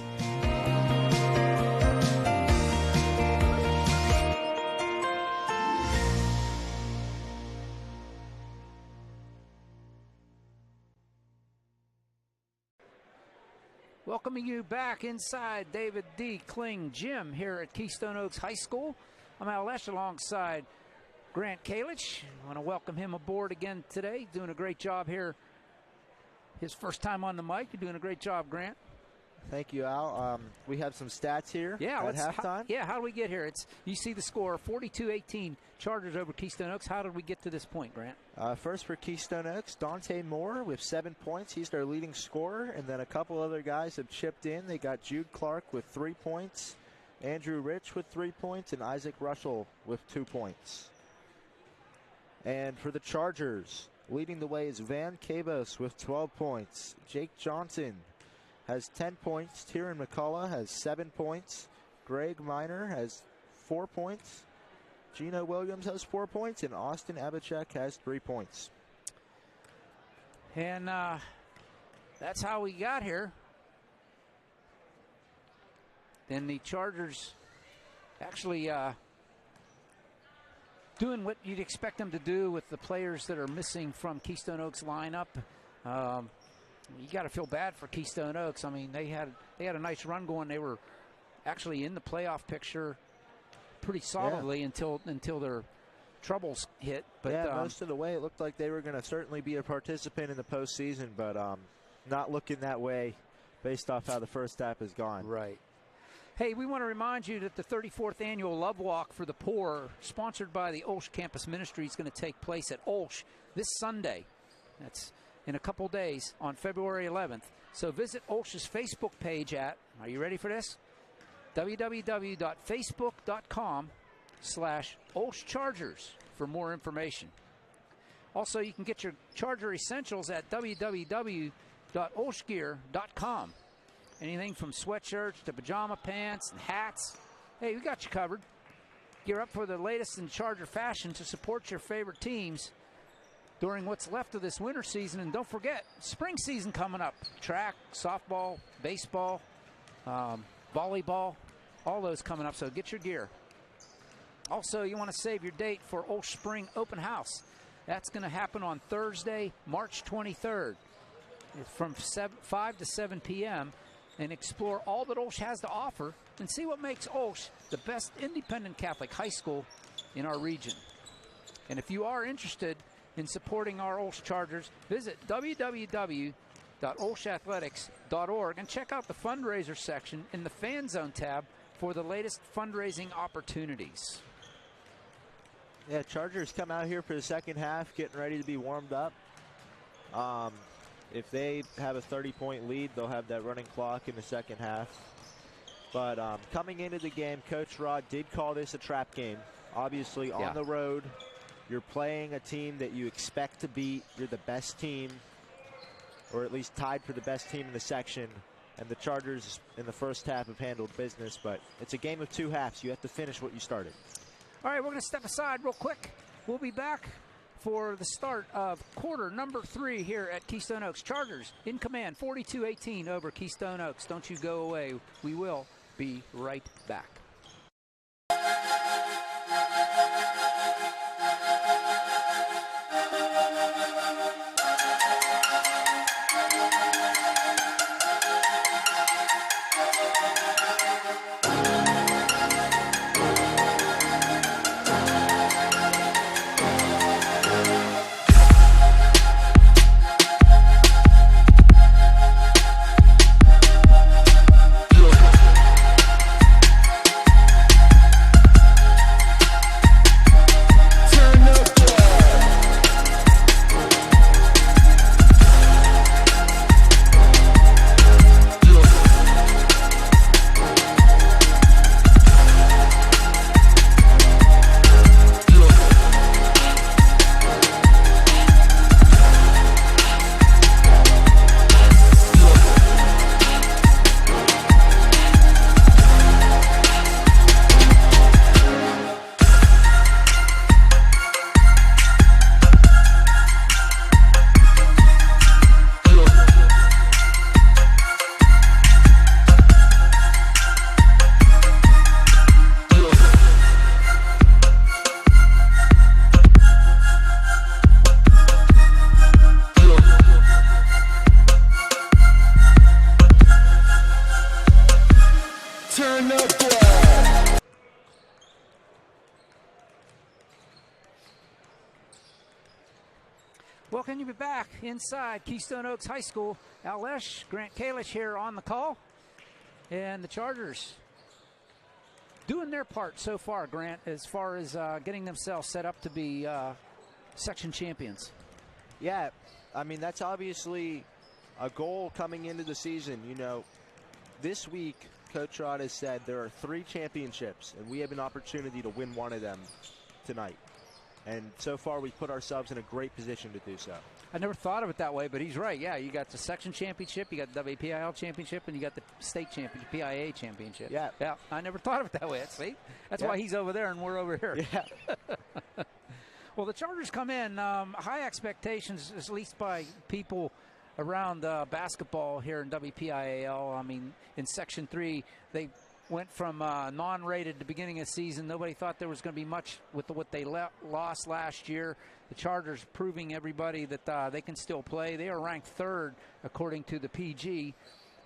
Welcoming you back inside David D. Kling Gym here at Keystone Oaks High School. I'm OLSH alongside Grant Kalich. I want to welcome him aboard again today. Doing a great job here. His first time on the mic. You're doing a great job, Grant. Thank you, Al. We have some stats here at halftime. How do we get here? You see the score, 42-18, Chargers over Keystone Oaks. How did we get to this point, Grant? First for Keystone Oaks, Dante Moore with 7 points. He's their leading scorer, and then a couple other guys have chipped in. They got Jude Clark with 3 points, Andrew Rich with 3 points, and Isaac Russell with 2 points. And for the Chargers, leading the way is Van Cabos with 12 points. Jake Johnson has 10 points. Tyron McCullough has 7 points. Greg Miner has 4 points. Gino Williams has 4 points. And Austin Abachek has 3 points. And that's how we got here. Then the Chargers actually doing what you'd expect them to do with the players that are missing from Keystone Oaks lineup. You got to feel bad for Keystone Oaks. I mean, they had a nice run going. They were actually in the playoff picture pretty solidly until their troubles hit. But most of the way it looked like they were going to certainly be a participant in the postseason, but not looking that way based off how the first half has gone. Right. Hey, we want to remind you that the 34th Annual Love Walk for the Poor, sponsored by the OLSH Campus Ministry, is going to take place at OLSH this Sunday. That's in a couple days on February 11th. So visit OLSH's Facebook page at, are you ready for this? www.facebook.com/OLSH Chargers for more information. Also, you can get your Charger essentials at www.olshgear.com. Anything from sweatshirts to pajama pants and hats. Hey, we got you covered. Gear up for the latest in Charger fashion to support your favorite teams during what's left of this winter season. And don't forget, spring season coming up. Track, softball, baseball, volleyball, all those coming up. So get your gear. Also, you want to save your date for OLSH Spring Open House. That's going to happen on Thursday, March 23rd from 5 to 7 p.m. and explore all that OLSH has to offer and see what makes OLSH the best independent Catholic high school in our region. And if you are interested in supporting our OLSH Chargers, visit www.olshathletics.org and check out the fundraiser section in the Fan Zone tab for the latest fundraising opportunities. Yeah, Chargers come out here for the second half, getting ready to be warmed up. If they have a 30-point lead, they'll have that running clock in the second half. But coming into the game, Coach Rod did call this a trap game. Obviously, on the road, you're playing a team that you expect to beat. You're the best team, or at least tied for the best team in the section. And the Chargers in the first half have handled business. But it's a game of two halves. You have to finish what you started. All right, we're going to step aside real quick. We'll be back for the start of quarter number 3 here at Keystone Oaks. Chargers in command, 42-18 over Keystone Oaks. Don't you go away. We will be right back. Welcome you back inside Keystone Oaks High School. OLSH, Grant Kalish here on the call. And the Chargers doing their part so far, Grant, as far as getting themselves set up to be section champions. Yeah, I mean, that's obviously a goal coming into the season. You know, this week, Coach Rod has said there are 3 championships, and we have an opportunity to win one of them tonight. And so far, we've put ourselves in a great position to do so. I never thought of it that way, but he's right. Yeah, you got the section championship, you got the WPIL championship, and you got the state championship, PIA championship. Yeah. Yeah, I never thought of it that way. See? That's why he's over there and we're over here. Yeah. Well, the Chargers come in, high expectations, at least by people around basketball here in WPIAL. I mean, in Section 3, they went from non-rated at the beginning of the season. Nobody thought there was going to be much with what they lost last year. The Chargers proving everybody that they can still play. They are ranked 3rd according to the PG.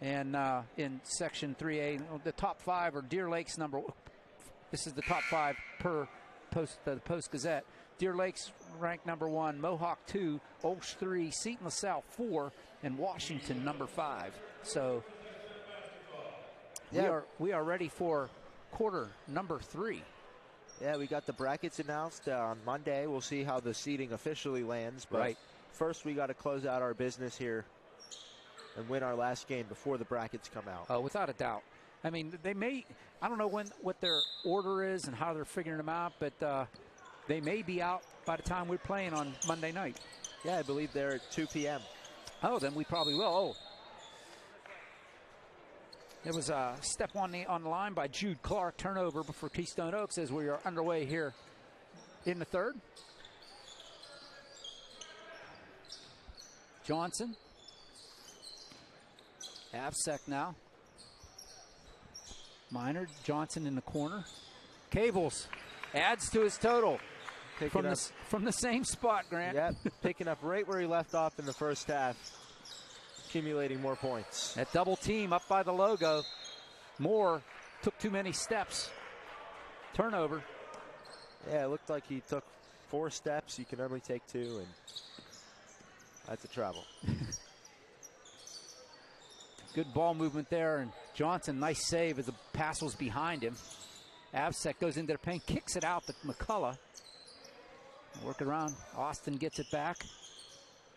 And in Section 3A, the top 5 are Deer Lake's this is the top 5 per the Post-Gazette. Deer Lake's ranked number 1, Mohawk 2, OLSH 3, Seton LaSalle 4, and Washington number 5. So Yeah. We are ready for quarter number 3. Yeah, we got the brackets announced on Monday. We'll see how the seeding officially lands. But Right. first, we got to close out our business here and win our last game before the brackets come out. Oh, without a doubt. I mean, they may, I don't know what their order is and how they're figuring them out, but they may be out by the time we're playing on Monday night. Yeah, I believe they're at 2 p.m. Oh, then we probably will. Oh. It was a step on the line by Jude Clark. Turnover before Keystone Oaks as we are underway here in the third. Johnson. Avsek now. Minor. Johnson in the corner. Cables adds to his total from the same spot, Grant. Yep, picking up right where he left off in the first half. Accumulating more points. That double team up by the logo. Moore took too many steps. Turnover. Yeah, it looked like he took 4 steps. You can only take 2, and that's a travel. Good ball movement there, and Johnson, nice save as the pass was behind him. Avsek goes into the paint, kicks it out to McCullough. Work around. Austin gets it back.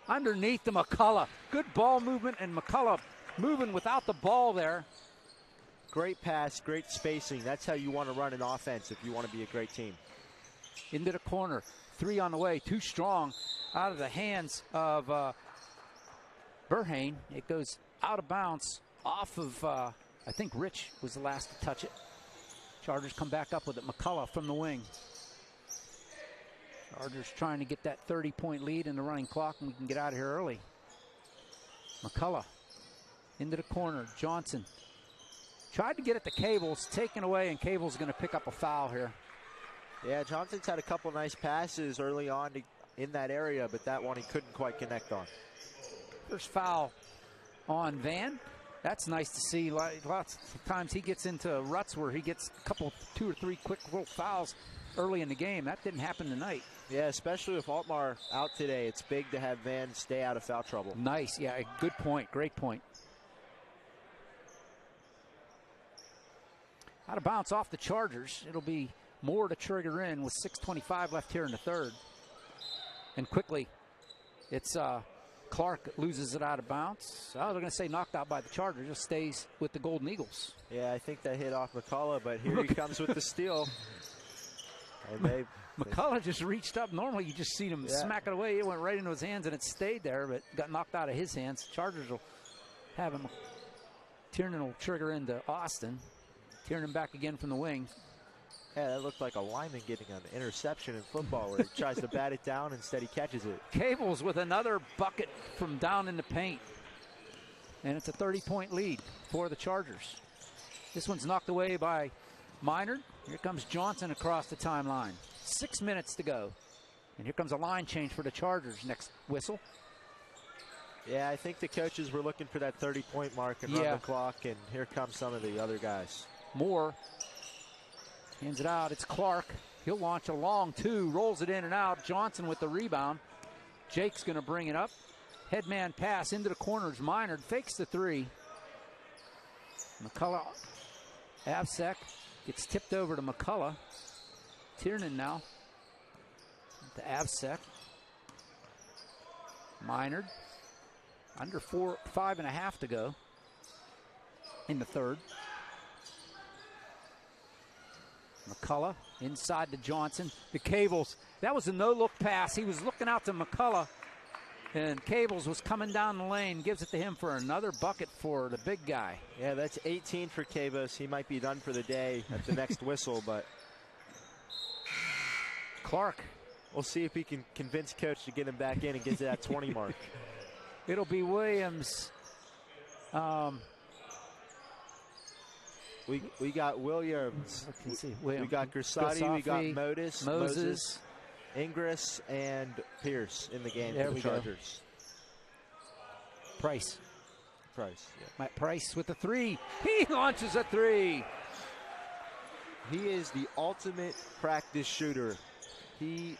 Underneath the McCullough. Good ball movement, and McCullough moving without the ball there. Great pass, great spacing. That's how you want to run an offense if you want to be a great team. Into the corner. 3 on the way. Too strong out of the hands of Burhane. It goes out of bounds off of, I think Rich was the last to touch it. Chargers come back up with it. McCullough from the wing. Chargers trying to get that 30-point lead in the running clock, and we can get out of here early. McCullough into the corner. Johnson tried to get it to Cables, taken away, and Cables going to pick up a foul here. Yeah, Johnson's had a couple nice passes early on in that area, but that one he couldn't quite connect on. First foul on Van. That's nice to see. Lots of times he gets into ruts where he gets a couple, 2 or 3 quick little fouls early in the game. That didn't happen tonight. Yeah, especially with Altmar out today, it's big to have Van stay out of foul trouble. Nice, yeah, good point, great point. Out of bounce off the Chargers. It'll be Moore to trigger in with 6:25 left here in the third. And quickly, it's Clark loses it out of bounds. Oh, they're going to say knocked out by the Chargers. Just stays with the Golden Eagles. Yeah, I think that hit off McCullough, but here he comes with the steal. And McCullough just reached up. Normally you just see him smack it away. It went right into his hands and it stayed there, but got knocked out of his hands. Chargers will have him. Tiernan will trigger into Austin. Tiernan back again from the wing. Yeah, that looked like a lineman getting an interception in football where he tries to bat it down, instead he catches it. Cables with another bucket from down in the paint. And it's a 30-point lead for the Chargers. This one's knocked away by Minard. Here comes Johnson across the timeline. 6 minutes to go. And here comes a line change for the Chargers. Next whistle. Yeah, I think the coaches were looking for that 30-point mark and run the clock, and here come some of the other guys. Moore hands it out. It's Clark. He'll launch a long 2, rolls it in and out. Johnson with the rebound. Jake's going to bring it up. Headman pass into the corners. Minard fakes the 3. McCullough, Avsek gets tipped over to McCullough. Tiernan now to Avsek. Minard. Under 5.5 to go in the third. McCullough inside to Johnson. The Cables. That was a no-look pass. He was looking out to McCullough, and Cables was coming down the lane. Gives it to him for another bucket for the big guy. Yeah, that's 18 for Cables. He might be done for the day at the next whistle, but Clark. We'll see if he can convince Coach to get him back in and get to that 20 mark. It'll be Williams. We got Williams. We got Gersati. We got Moses, Ingris, and Pierce in the game for the Chargers. Price. Yeah. Matt Price with the 3. He launches a 3. He is the ultimate practice shooter. He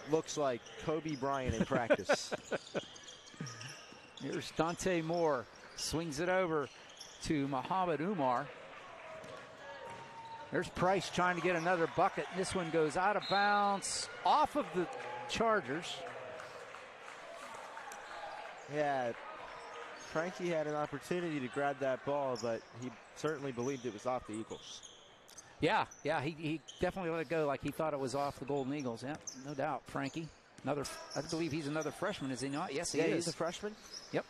looks like Kobe Bryant in practice. Here's Dante Moore. Swings it over to Muhammad Umar. There's Price trying to get another bucket. This one goes out of bounds off of the Chargers. Yeah, Frankie had an opportunity to grab that ball, but he certainly believed it was off the Eagles. Yeah, he definitely let it go like he thought it was off the Golden Eagles. Yeah, no doubt. Frankie, I believe he's another freshman, is he not? Yes, he is. He's a freshman. Yep.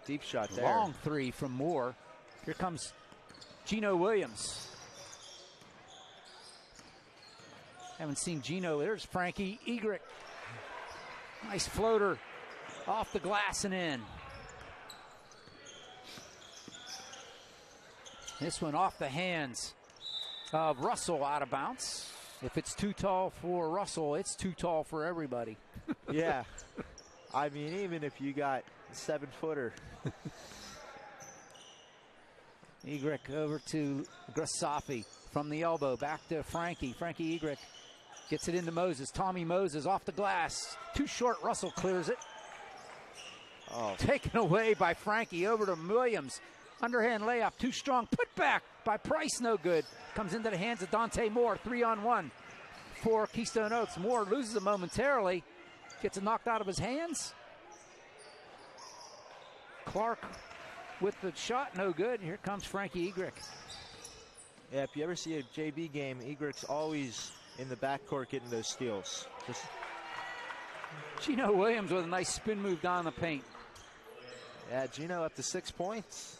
Deep shot there. Long three from Moore. Here comes Gino Williams. Haven't seen Gino. There's Frankie Egrick. Nice floater off the glass and in. This one off the hands of Russell, out of bounds. If it's too tall for Russell, it's too tall for everybody. Yeah. I mean, even if you got a 7-footer. Egrick over to Grasafi from the elbow. Back to Frankie. Frankie Egrick gets it into Moses. Tommy Moses off the glass. Too short. Russell clears it. Oh. Taken away by Frankie. Over to Williams. Underhand layup. Too strong. Put back by Price. No good. Comes into the hands of Dante Moore. 3-on-1 for Keystone Oaks. Moore loses it momentarily. Gets it knocked out of his hands. Clark with the shot. No good. Here comes Frankie Egrick. Yeah, if you ever see a JV game, Egrick's always in the backcourt getting those steals. Gino Williams with a nice spin move down the paint. Yeah, Gino up to 6 points.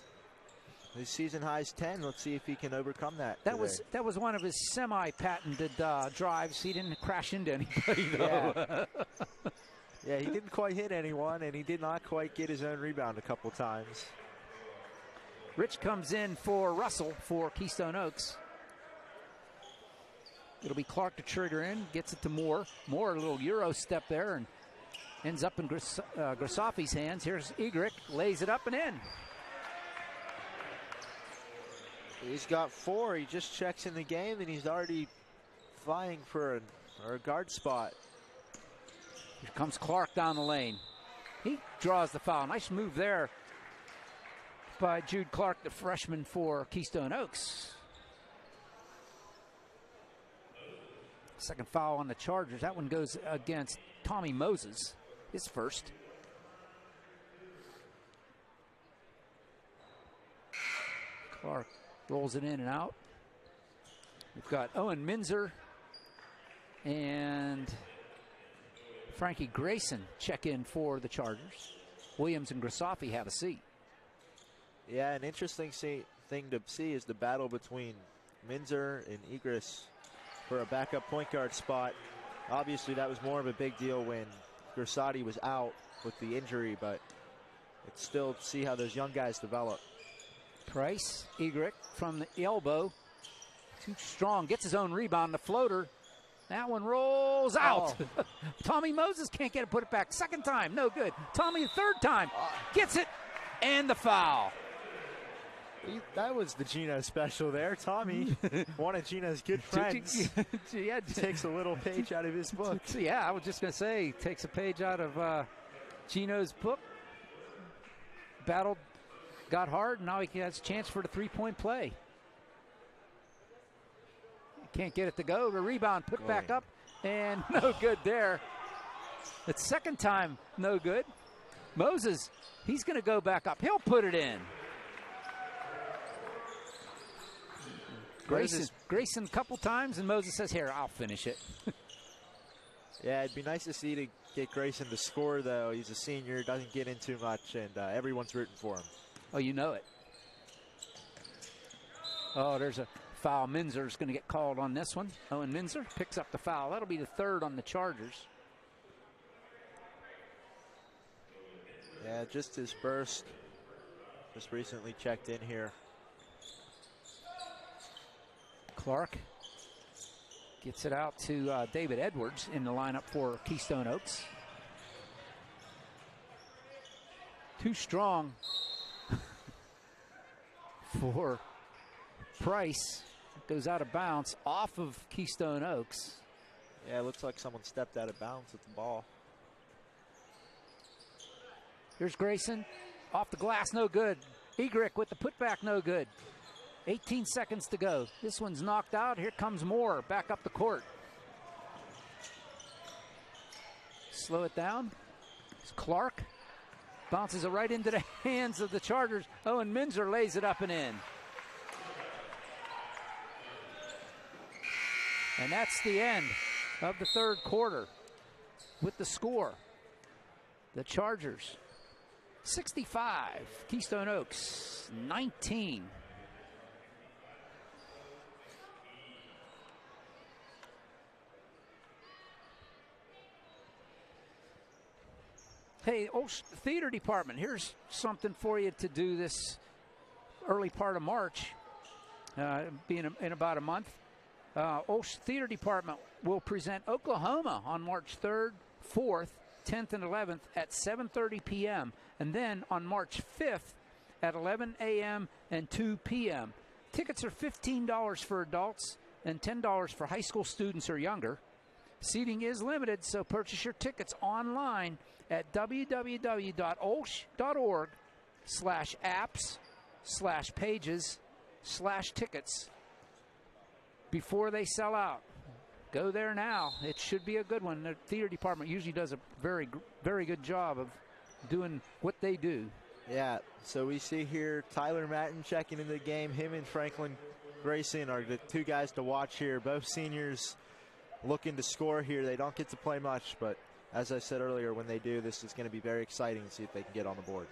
His season high is 10. Let's see if he can overcome that. That was one of his semi-patented drives. He didn't crash into anybody, though. Yeah. Yeah, he didn't quite hit anyone, and he did not quite get his own rebound a couple times. Rich comes in for Russell for Keystone Oaks. It'll be Clark to trigger in, gets it to Moore. Moore, a little Euro step there, and ends up in Grasafi's hands. Here's Egrick, lays it up and in. He's got 4. He just checks in the game, and he's already vying for a guard spot. Here comes Clark down the lane. He draws the foul. Nice move there by Jude Clark, the freshman for Keystone Oaks. Second foul on the Chargers. That one goes against Tommy Moses, his first. Clark rolls it in and out. We've got Owen Minzer and Frankie Grayson check in for the Chargers. Williams and Grasafi have a seat. Yeah, an interesting thing to see is the battle between Minzer and Egris for a backup point guard spot. Obviously, that was more of a big deal when Grassati was out with the injury, but it's still to see how those young guys develop. Price, Egrick from the elbow. Too strong, gets his own rebound, the floater. That one rolls out. Oh. Tommy Moses can't get it, put it back. Second time, no good. Tommy, the third time, gets it, and the foul. That was the Gino special there. Tommy, one of Gino's good friends, yeah, takes a little page out of his book. Yeah, I was just going to say, takes a page out of Gino's book. Battled, got hard, and now he has a chance for the three-point play. Can't get it to go. The rebound put back up, and no good there. The second time, no good. Moses, he's going to go back up. He'll put it in. Grayson a couple times, and Moses says, here, I'll finish it. Yeah, it'd be nice to see to get Grayson to score, though. He's a senior, doesn't get in too much, and everyone's rooting for him. Oh, you know it. Oh, there's a foul. Minzer's going to get called on this one. Owen Minzer picks up the foul. That'll be the third on the Chargers. Yeah, just his burst. Just recently checked in here. Clark gets it out to David Edwards in the lineup for Keystone Oaks. Too strong for Price. Goes out of bounds off of Keystone Oaks. Yeah, it looks like someone stepped out of bounds with the ball. Here's Grayson. Off the glass, no good. Egrick with the putback, no good. 18 seconds to go. This one's knocked out. Here comes Moore back up the court. Slow it down. It's Clark. Bounces it right into the hands of the Chargers. Owen Minzer lays it up and in. And that's the end of the third quarter with the score. The Chargers 65, Keystone Oaks 19. Hey, OLSH Theater Department, here's something for you to do this early part of March, being in about a month. OLSH Theater Department will present Oklahoma on March 3rd, 4th, 10th, and 11th at 7:30 p.m. And then on March 5th at 11 a.m. and 2 p.m. Tickets are $15 for adults and $10 for high school students or younger. Seating is limited, so purchase your tickets online at www.olsh.org/apps/pages/tickets before they sell out. Go there now. It should be a good one. The theater department usually does a very, very good job of doing what they do. Yeah, so we see here Tyler Matten checking into the game. Him and Franklin Grayson are the two guys to watch here. Both seniors looking to score here. They don't get to play much, but as I said earlier, when they do, this is going to be very exciting to see if they can get on the board.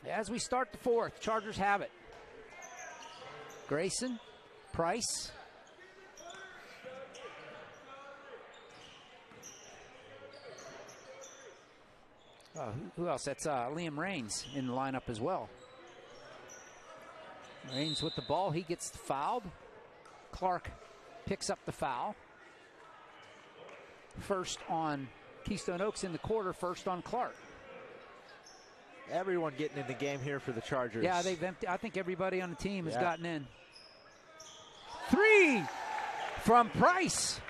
As we start the fourth, Chargers have it. Grayson, Price. Who else? That's Liam Raines in the lineup as well. Raines with the ball. He gets fouled. Clark picks up the foul. First on Keystone Oaks in the quarter, first on Clark. Everyone getting in the game here for the Chargers. Yeah, they've emptied. I think everybody on the team has gotten in. Three from Price.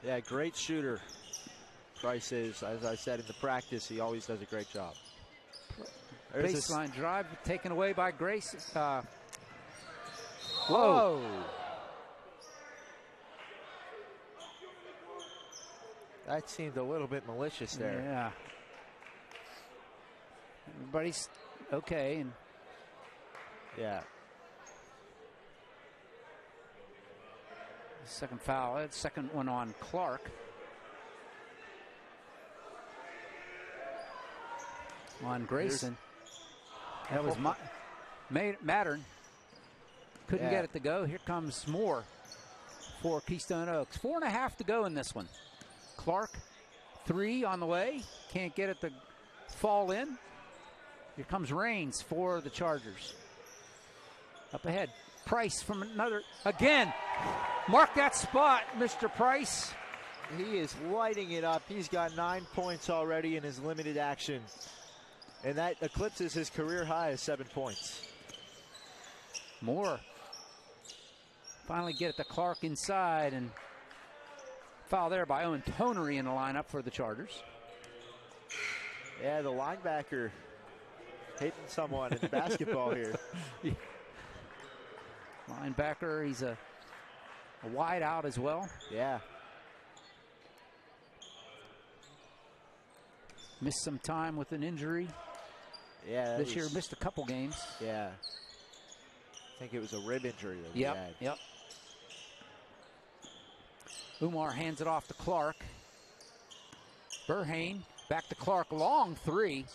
Yeah, great shooter. Price is, as I said in the practice, he always does a great job. Baseline drive taken away by Grace. Whoa. That seemed a little bit malicious there. Yeah. Everybody's okay. And yeah. Second foul. Second one on Clark. On Grayson. That was Mattern. Couldn't get it to go. Here comes Moore for Keystone Oaks. 4.5 to go in this one. Clark, 3 on the way. Can't get it to fall in. Here comes Raines for the Chargers. Up ahead. Price from another. Again. Mark that spot, Mr. Price. He is lighting it up. He's got 9 points already in his limited action. And that eclipses his career high of 7 points. Moore. Finally get it to Clark inside, and foul there by Owen Tonery in the lineup for the Chargers. Yeah, the linebacker hitting someone in basketball here. Linebacker, he's a wide out as well. Yeah. Missed some time with an injury. Yeah. This year missed a couple games. Yeah. I think it was a rib injury that he had. Yep. Umar hands it off to Clark. Burhane back to Clark. Long 3.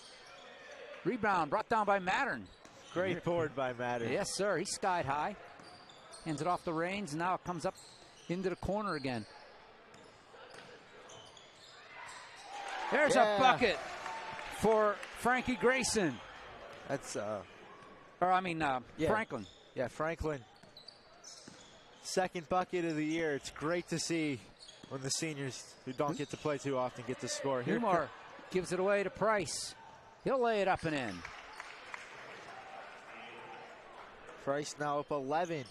Rebound brought down by Mattern. Great board by Mattern. Yes, sir. He skied high. Hands it off the Raines. Now it comes up into the corner again. There's a bucket for Frankie Grayson. That's Franklin. Yeah, Franklin. Second bucket of the year. It's great to see when the seniors who don't get to play too often get to score. Umar gives it away to Price. He'll lay it up and in. Price now up 11.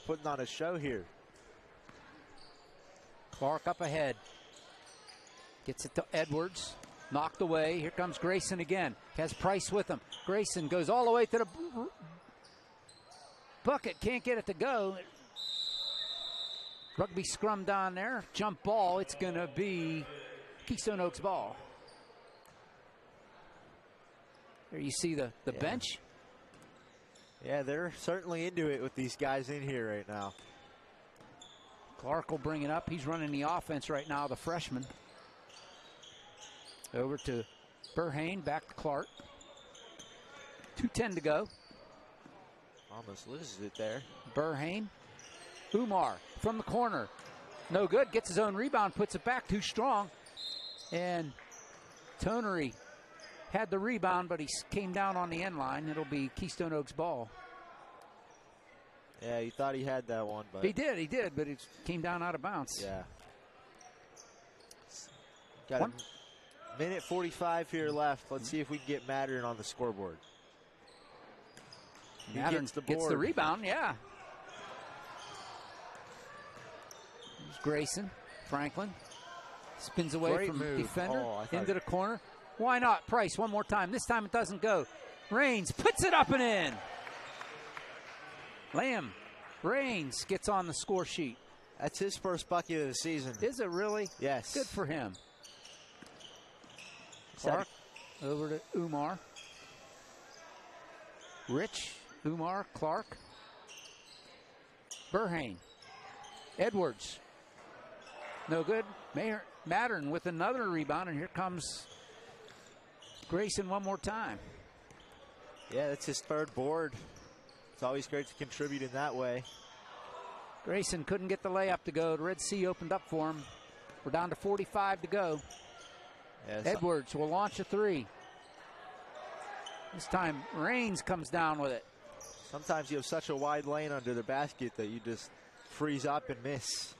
Putting on a show here. Clark up ahead. Gets it to Edwards. Knocked away. Here comes Grayson again. Has Price with him. Grayson goes all the way to the bucket. Can't get it to go. Rugby scrum down there. Jump ball. It's going to be Keystone Oaks ball. There you see the bench. Yeah, they're certainly into it with these guys in here right now. Clark will bring it up. He's running the offense right now, the freshman. Over to Burhane, back to Clark. 2:10 to go. Almost loses it there. Burhane. Umar from the corner. No good. Gets his own rebound, puts it back too strong. And Tonery had the rebound, but he came down on the end line. It'll be Keystone Oaks ball. Yeah, he thought he had that one, but he did, but it came down out of bounds. Yeah. Got a minute 45 here left. Let's see if we can get Mattern on the scoreboard. Mattern gets the rebound, yeah. There's Grayson. Franklin spins away from the defender into the corner. Why not? Price one more time. This time it doesn't go. Rains puts it up and in. Lamb. Rains gets on the score sheet. That's his first bucket of the season. Is it really? Yes. Good for him. Clark over to Umar. Rich, Umar, Clark. Burhane. Edwards. No good. Mattern with another rebound, and here comes Grayson one more time. Yeah, that's his third board. It's always great to contribute in that way. Grayson couldn't get the layup to go. The Red Sea opened up for him. We're down to 45 to go. Yes. Edwards will launch a three. This time, Rains comes down with it. Sometimes you have such a wide lane under the basket that you just freeze up and miss.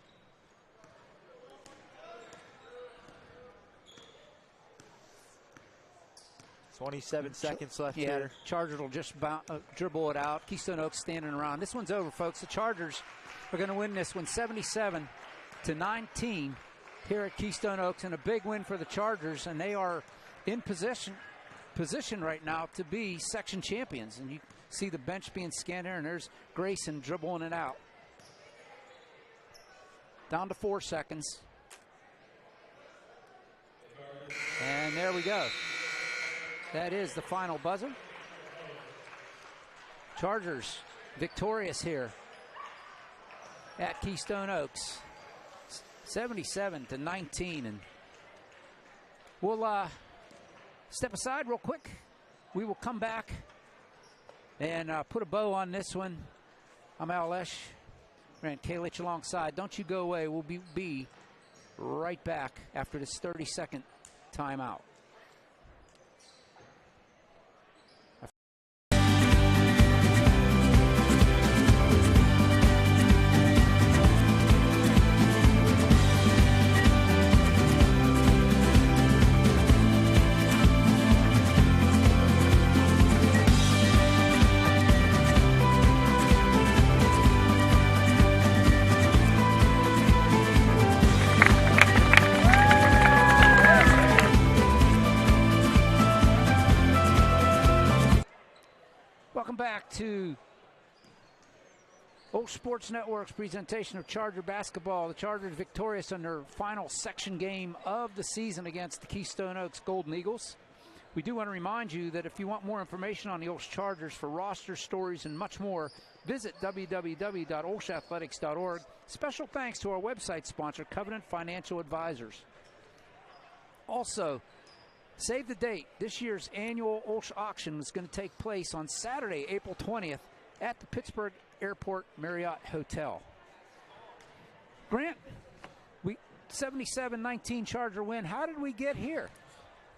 .27 seconds left here. Chargers will just dribble it out. Keystone Oaks standing around. This one's over, folks. The Chargers are going to win this one 77-19 here at Keystone Oaks, and a big win for the Chargers, and they are in position right now to be section champions. And you see the bench being scanned there, and there's Grayson dribbling it out. Down to 4 seconds. And there we go. That is the final buzzer. Chargers victorious here at Keystone Oaks. 77-19. And we'll step aside real quick. We will come back and put a bow on this one. I'm OLSH. Grant Kalich alongside. Don't you go away. We'll be right back after this 30-second timeout. Welcome back to OLSH Sports Network's presentation of Charger basketball. The Chargers victorious in their final section game of the season against the Keystone Oaks Golden Eagles. We do want to remind you that if you want more information on the OLSH Chargers for roster stories and much more, visit www.olshathletics.org. Special thanks to our website sponsor, Covenant Financial Advisors. Also, save the date. This year's annual OLSH auction is going to take place on Saturday, April 20th at the Pittsburgh Airport Marriott Hotel. Grant, 77-19 Charger win. How did we get here?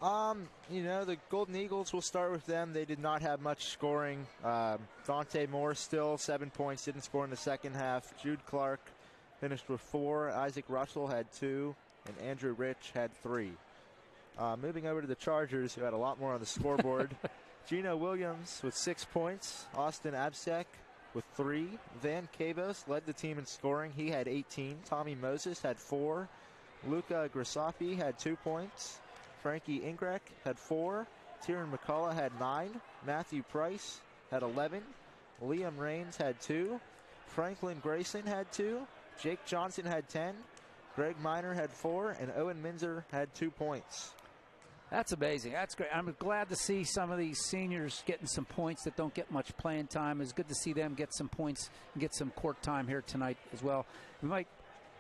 You know, the Golden Eagles, we'll start with them. They did not have much scoring. Dante Moore still 7 points, didn't score in the second half. Jude Clark finished with 4. Isaac Russell had 2, and Andrew Rich had 3. Moving over to the Chargers, who had a lot more on the scoreboard. Gino Williams with 6 points. Austin Absek with 3. Van Cabos led the team in scoring. He had 18. Tommy Moses had 4. Luca Grisapi had 2 points. Frankie Ingrek had 4. Tyrion McCullough had 9. Matthew Price had 11. Liam Raines had 2. Franklin Grayson had 2. Jake Johnson had 10. Greg Miner had 4. And Owen Minzer had 2 points. That's amazing. That's great. I'm glad to see some of these seniors getting some points that don't get much playing time. It's good to see them get some points and get some court time here tonight as well. We might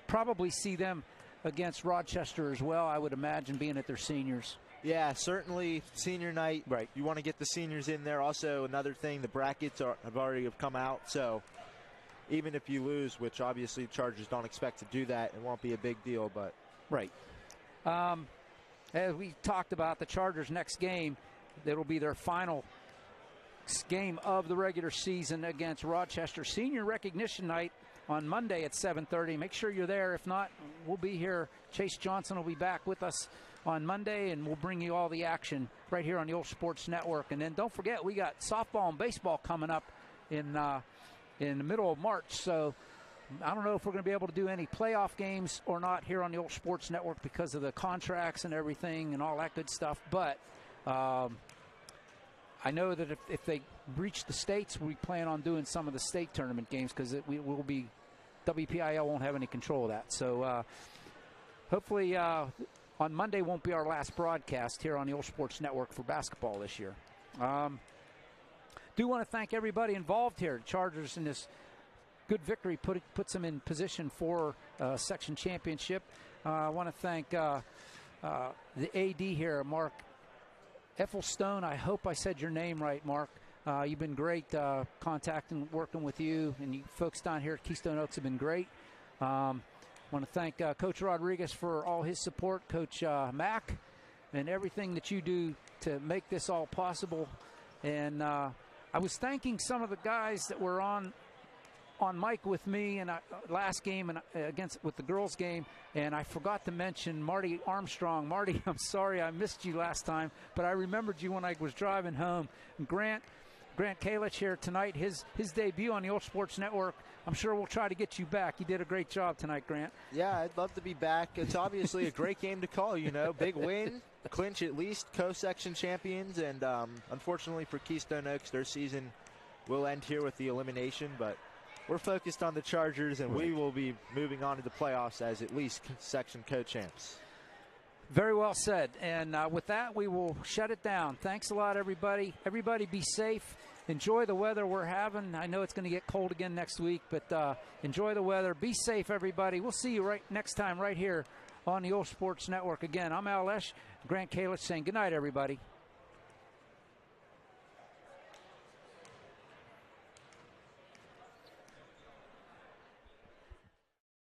probably see them against Rochester as well, I would imagine, being that they're seniors. Yeah, certainly senior night. Right. You want to get the seniors in there. Also, another thing, the brackets have already come out. So even if you lose, which obviously Chargers don't expect to do that, it won't be a big deal. But right. As we talked about, the Chargers' next game, it'll be their final game of the regular season against Rochester. Senior recognition night on Monday at 7:30. Make sure you're there. If not, we'll be here. Chase Johnson will be back with us on Monday, and we'll bring you all the action right here on the OLSH Sports Network. And then don't forget, we got softball and baseball coming up in the middle of March. So I don't know if we're going to be able to do any playoff games or not here on the OLSH Sports Network because of the contracts and everything and all that good stuff. But I know that if they reach the states, we plan on doing some of the state tournament games because WPIL won't have any control of that. So hopefully on Monday won't be our last broadcast here on the OLSH Sports Network for basketball this year. Do want to thank everybody involved here. The Chargers in this good victory puts them in position for section championship. I want to thank the AD here, Mark Effelstone. I hope I said your name right, Mark. You've been great contacting, working with you, and you folks down here at Keystone Oaks have been great. I want to thank Coach Rodriguez for all his support, Coach Mack, and everything that you do to make this all possible. And I was thanking some of the guys that were on mic with me in last game and with the girls game, and I forgot to mention Marty Armstrong. Marty, I'm sorry I missed you last time, but I remembered you when I was driving home. And Grant Kalich here tonight, his debut on the OLSH Sports Network. I'm sure we'll try to get you back. You did a great job tonight, Grant. Yeah, I'd love to be back. It's obviously a great game to call, big win, clinch at least co-section champions, and unfortunately for Keystone Oaks, their season will end here with the elimination, but we're focused on the Chargers, and we will be moving on to the playoffs as at least section co-champs. Very well said. And with that, we will shut it down. Thanks a lot, everybody. Everybody be safe. Enjoy the weather we're having. I know it's going to get cold again next week, but enjoy the weather. Be safe, everybody. We'll see you next time right here on the OLSH Sports Network. Again, I'm OLSH, Grant Kalich saying good night, everybody.